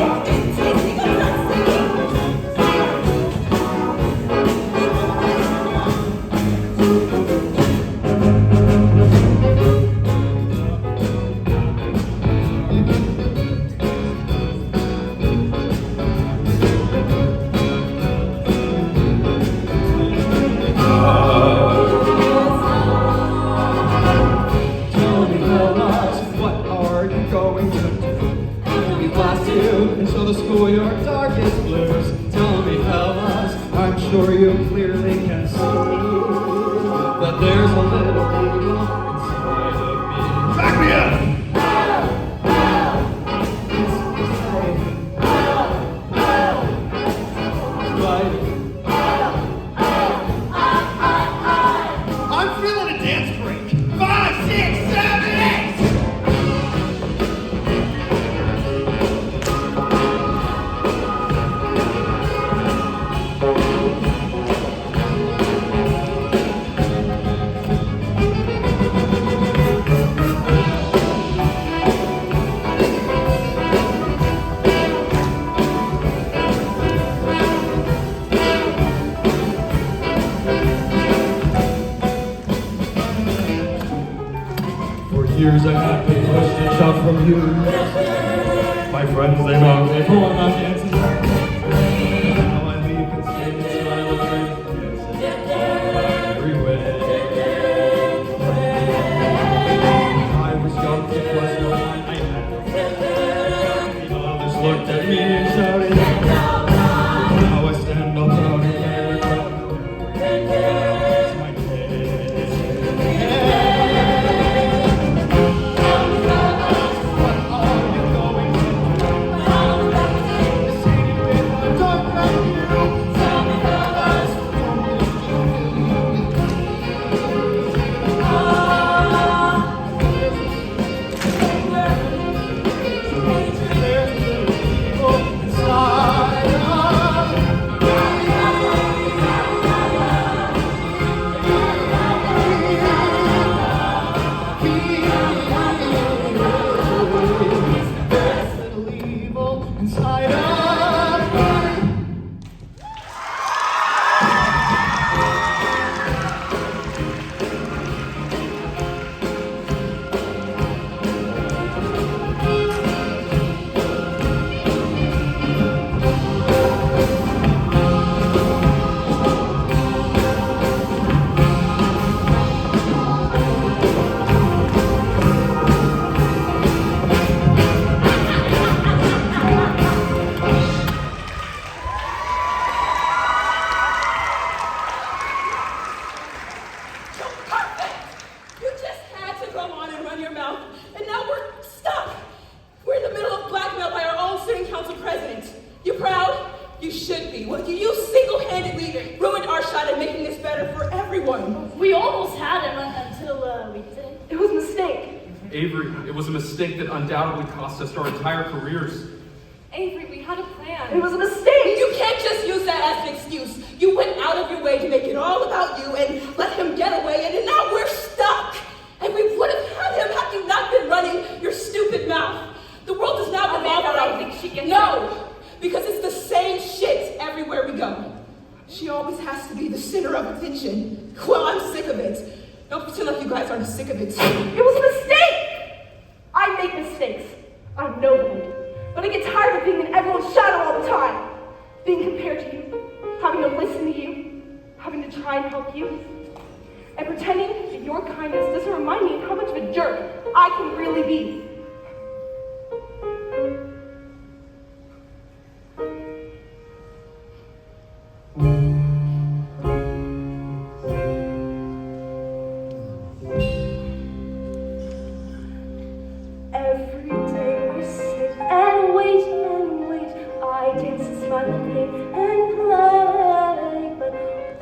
Speaker 9: Until the schoolyard darkest blues. Tell me, fellas, I'm sure you clearly can see that there's a little evil inside of me. Back me up! I'm feeling a dance break. 5, 6, 7, 8! Years I got the question shot from you. My friends, they mock me for not dancing. Now I leave
Speaker 1: everyone. We almost had him until we didn't.
Speaker 2: It was a mistake.
Speaker 12: Avery, it was a mistake that undoubtedly cost us our entire careers.
Speaker 2: Avery, we had a plan.
Speaker 18: It was a mistake! You can't just use that as an excuse. You went out of your way to make it all about you and let him get away, and now we're stuck! And we would have had him had you not been running your stupid mouth. The world does not revolve around.
Speaker 2: I think she gets
Speaker 18: No! Because it's the same shit everywhere we go. She always has to be the center of attention. Well, I'm sick of it. Don't pretend like you guys aren't sick of it too.
Speaker 2: It was a mistake! I make mistakes. I know that. But I get tired of being in everyone's shadow all the time. Being compared to you, having to listen to you, having to try and help you, and pretending that your kindness doesn't remind me of how much of a jerk I can really be. Every day I sit and wait and wait. I dance and smile and play and play, but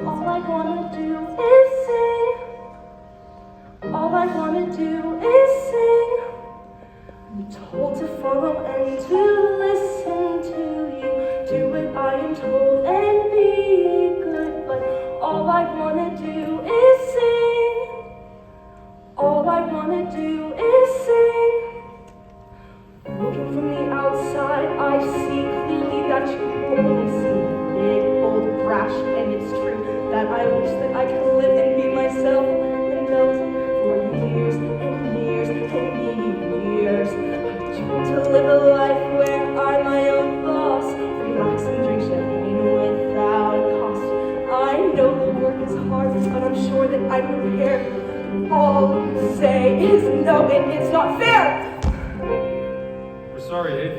Speaker 2: all I wanna do is sing. All I wanna do is sing. I'm told to follow and to listen to you. Do what I am told and be good, but all I wanna do is sing. All I wanna do is sing. Looking from the outside, I see clearly that you only see big, bold, brash, and it's true that I wish that I could live and be myself and those for years and years and years. I dream to live a life where I'm my own boss, relax and drink champagne without cost. I know the work is hard, but I'm sure that I'm prepared. All you say is no, it's not fair.
Speaker 12: We're sorry, Abe.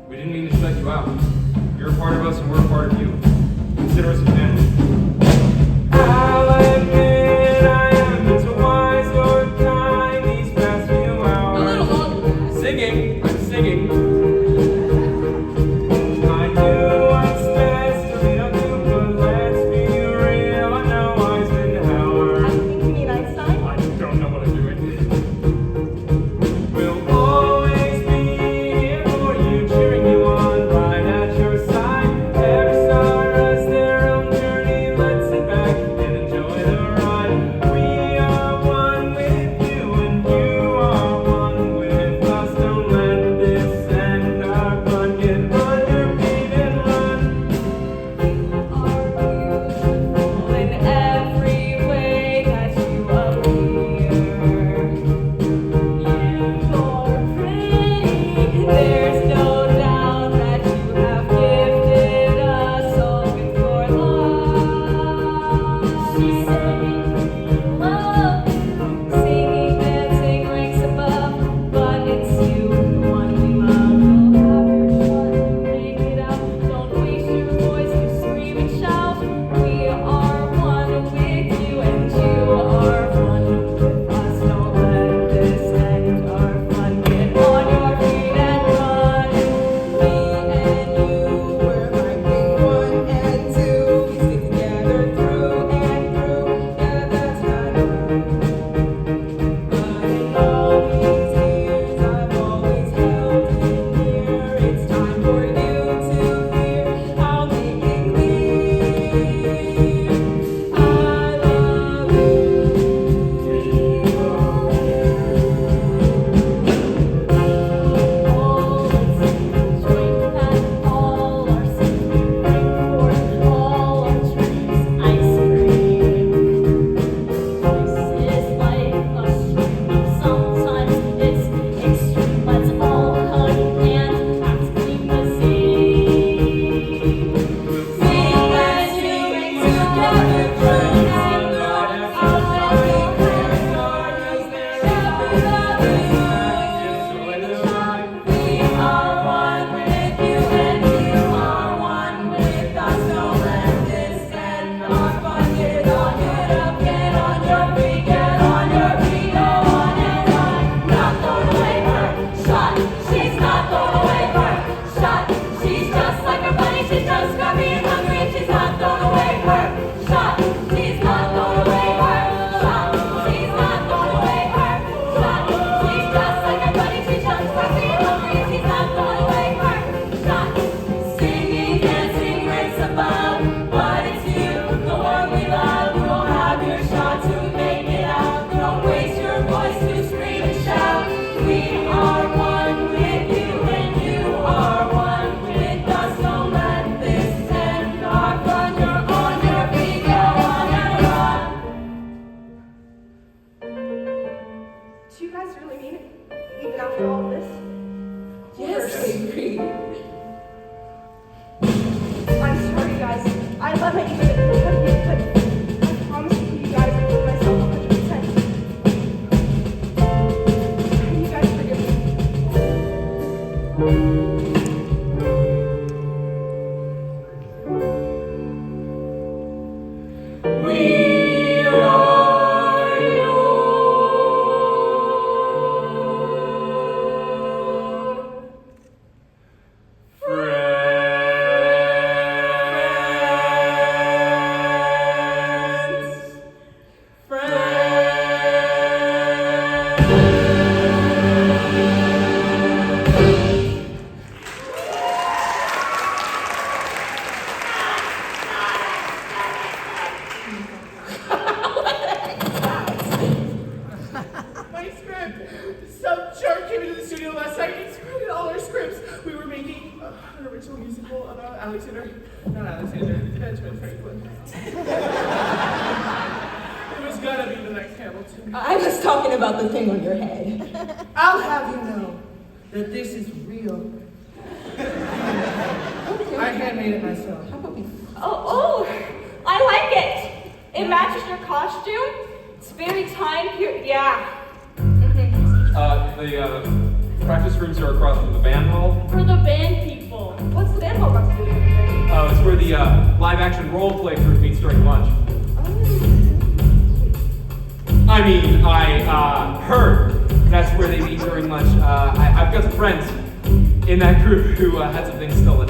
Speaker 12: We didn't mean to shut you out. You're a part of us and we're a part of you. Consider us a family. I'll admit I haven't been so wise or kind these past few hours.
Speaker 18: A little longer.
Speaker 12: Singing. I'm singing. I knew what's best to lead on to, but let's be real. I know Eisenhower.
Speaker 18: I think you mean Einstein?
Speaker 12: I don't know what I'm doing. We'll always be here for you, cheering you on, right at your side. Every star has their own journey. Let's sit back and enjoy the ride. We are one with you, and you are one with us. Don't let this end our fun. Get on your feet and run.
Speaker 2: Beautiful in every way that you appear. You're pretty. There's no doubt that you have gifted us all good for love. She sang, love you, singing, dancing, ranks above, but it's you, the one we love. You'll have your shot, make it out. Don't waste your voice to scream and shout. We are one with you, and you are one with us. Don't let this end our fun. Get on your feet and run.
Speaker 18: Me and you, we're like being one and two. We stick together through and through. Yeah, that's right. But in all these years, I've always held you near. It's time for you to hear. I'll make it clear. I love
Speaker 2: All let's join that all our singing for all our dreams. Ice cream. This is like a stream. Sometimes it's extreme. Let's all hug and act clean the sea.
Speaker 18: Sing as you ring together through and through. I'll let you hear stories there ever love you. We are one with you and you are one with us. Don't let this end our fun. Get on your feet, get on your feet, go on and on. Not going away her shot. She's not going away her shot. She's just like her buddy. She's just scruffy and hungry. She's not going away her shot. She's
Speaker 2: I'm not even but I promise you guys, I put myself 100%. You guys forgive me.
Speaker 12: My script! Some jerk came into the studio last night and screwed all our scripts. We were making an original musical about not Alexander, Benjamin Franklin. It was gonna be the next Hamilton.
Speaker 18: I was talking about the thing on your head. I'll have you know that this is real. I handmade it myself. How about we?
Speaker 6: Oh, I like it. It matches your costume. It's very time period. Yeah.
Speaker 19: The practice rooms are across from the band hall.
Speaker 6: For the band people.
Speaker 2: What's the band hall got to do with anything?
Speaker 19: Oh, it's where the live action role play group meets during lunch. I mean, I heard that's where they meet during lunch. I've got some friends in that group who had some things stolen.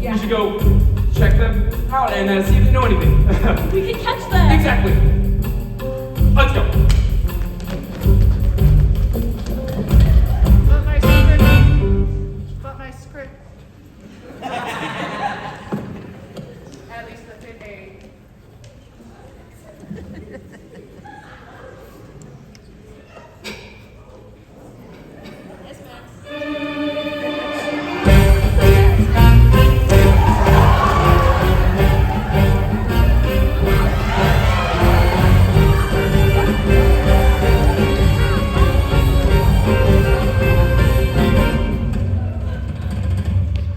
Speaker 19: You should go check them out and see if they know anything.
Speaker 6: We can catch them.
Speaker 19: Exactly. Let's go.
Speaker 12: But my script. At least that's it, A.
Speaker 6: Yes, ma'am.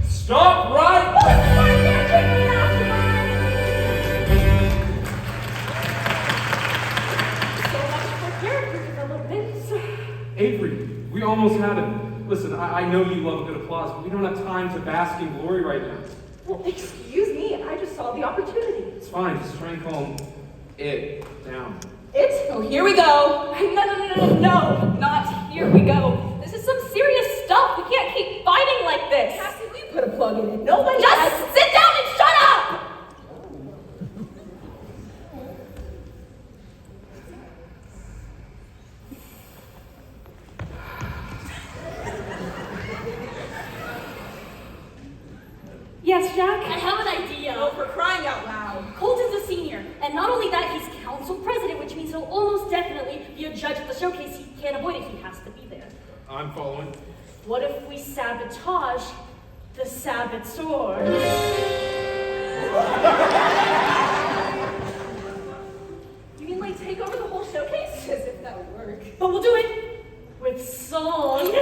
Speaker 19: Stop right!
Speaker 6: So much for character development.
Speaker 19: Avery, we almost had it. Listen, I know you love a good applause, but we don't have time to bask in glory right now.
Speaker 2: Well, excuse me, I just saw the opportunity.
Speaker 19: It's fine, just try and calm it down.
Speaker 2: It's?
Speaker 6: Oh, here we go. No, not here we go. This is some serious stuff. We can't keep fighting like this.
Speaker 2: Cassie, we put a plug in it. Nobody
Speaker 6: Just sit down and shut up! Yes, Jack? I have an idea.
Speaker 2: Oh, for crying out loud.
Speaker 6: Colton's a senior, and not only that, he's council president, which means he'll almost definitely be a judge at the showcase. He can't avoid it. He has to be there.
Speaker 19: I'm following.
Speaker 6: What if we sabotage the saboteur? You mean like take over the whole showcase?
Speaker 2: As if that would work.
Speaker 6: But we'll do it with song.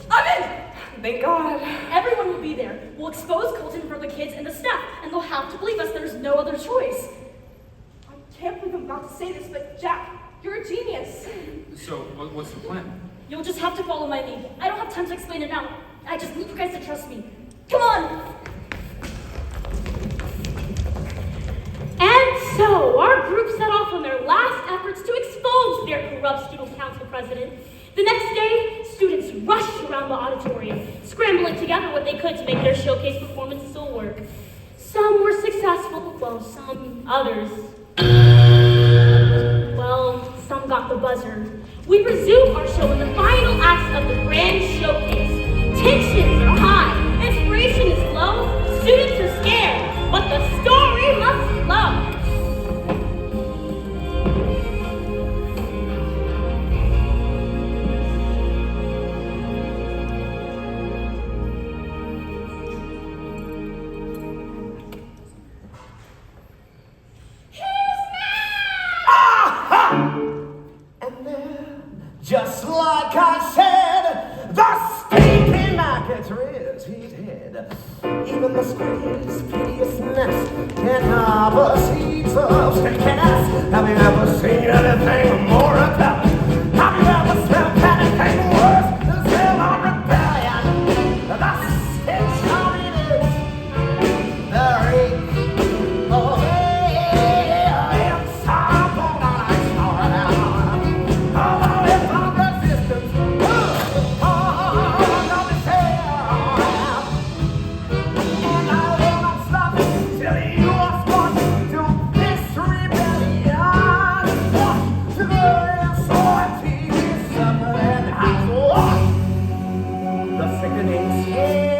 Speaker 2: I'm in! Thank God.
Speaker 6: Everyone will be there. We'll expose Colton for the kids and the staff, and they'll have to believe us. There's no other choice.
Speaker 2: I can't believe I'm about to say this, but Jack, you're a genius.
Speaker 19: So, what's the plan?
Speaker 6: You'll just have to follow my lead. I don't have time to explain it now. I just need you guys to trust me. Come on! And so, our group set off on their last efforts to expose their corrupt student council president. The next day, students rushed around the auditorium, scrambling together what they could to make their showcase performance still work. Some were successful, while some others, well, some got the buzzer. We resume our show in the final acts of the grand showcase. Tensions are high, inspiration is low, students are scared, but the story must flow.
Speaker 20: Just like I said, the stinking market lava seeds of stickiness. Have you ever seen anything more repellent? Have you ever smelled anything worse than smell of rebellion? The stench of it is the reek of air inside the night around. Although it's on resistance, on the tear. And I will not stop till you are squashed to this rebellion. Squashed to the authority, suffer and has lost the sickening stench.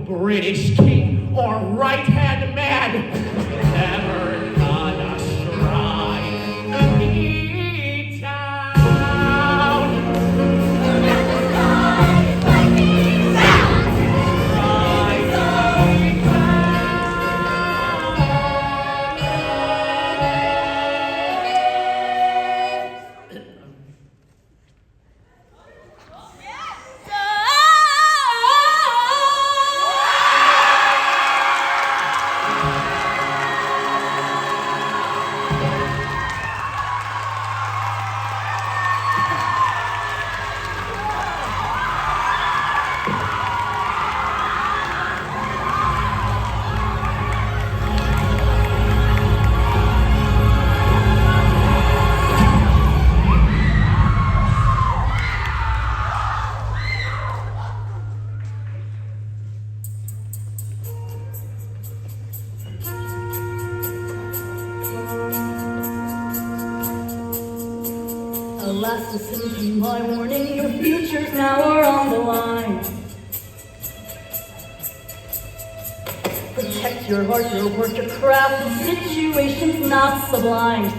Speaker 12: British king or right-hand man ever gonna strike me down.
Speaker 6: Alas, listen to my warning, your futures now are on the line. Protect your heart, your work, your craft, the situation's not sublime.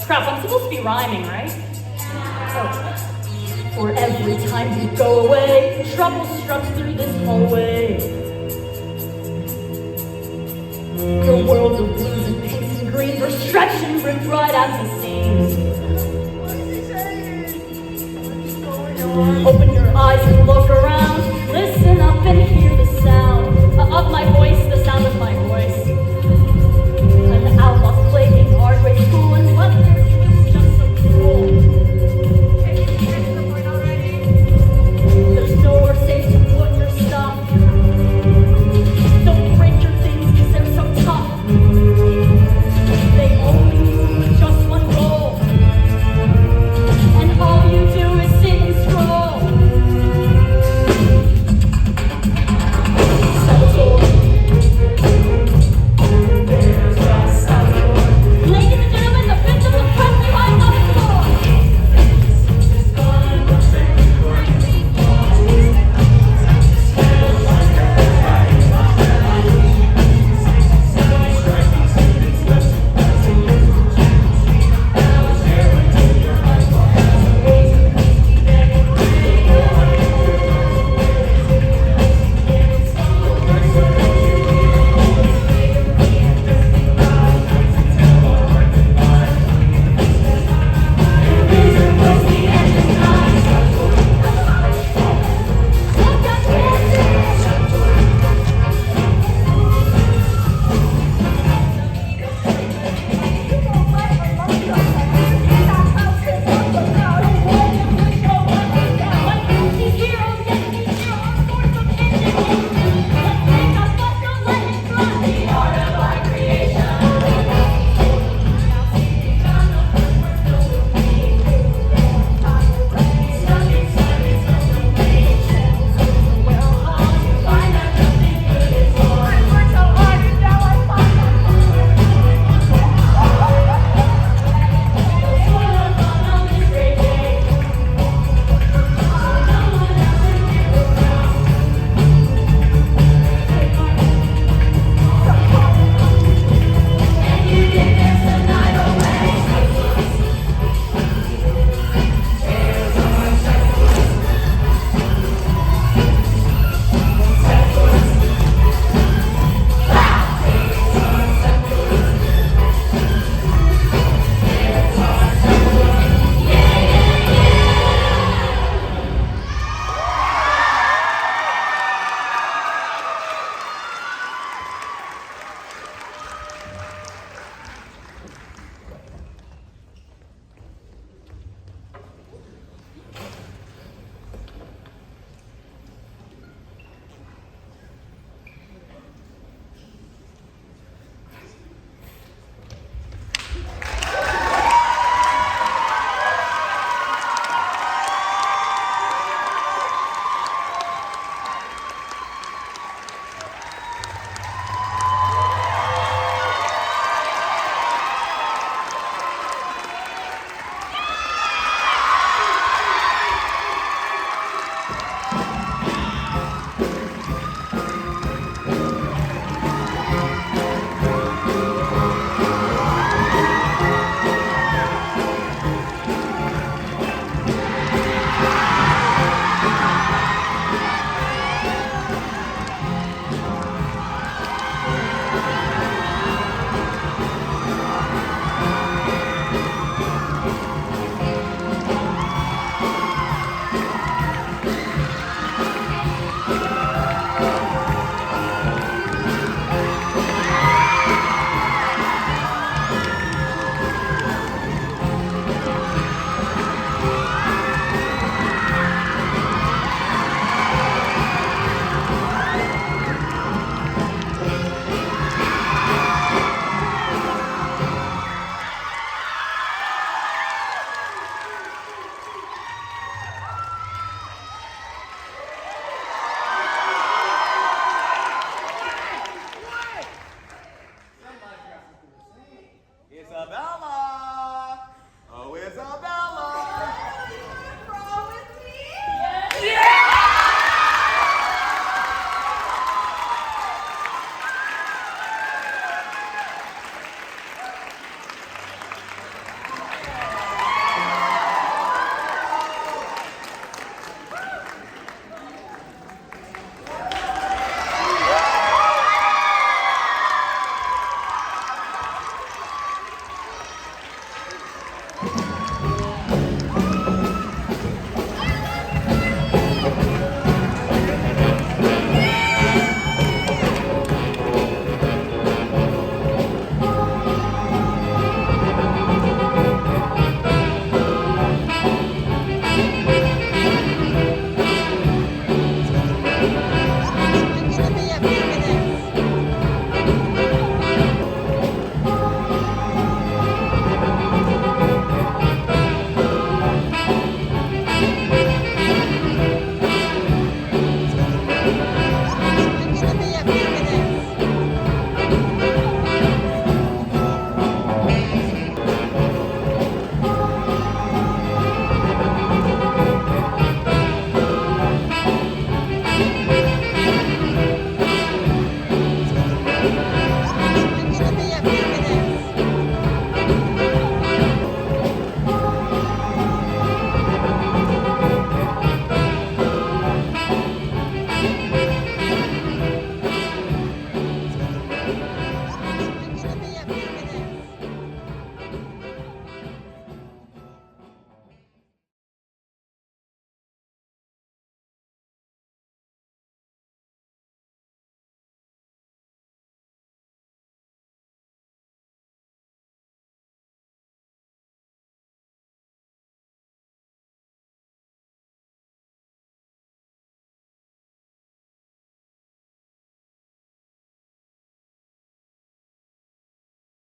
Speaker 6: Crap, I'm supposed to be rhyming, right? Oh. For every time you go away, trouble struck through this hallway. Your world of blues and pinks and greens are stretched and ripped right at the seams. Open your eyes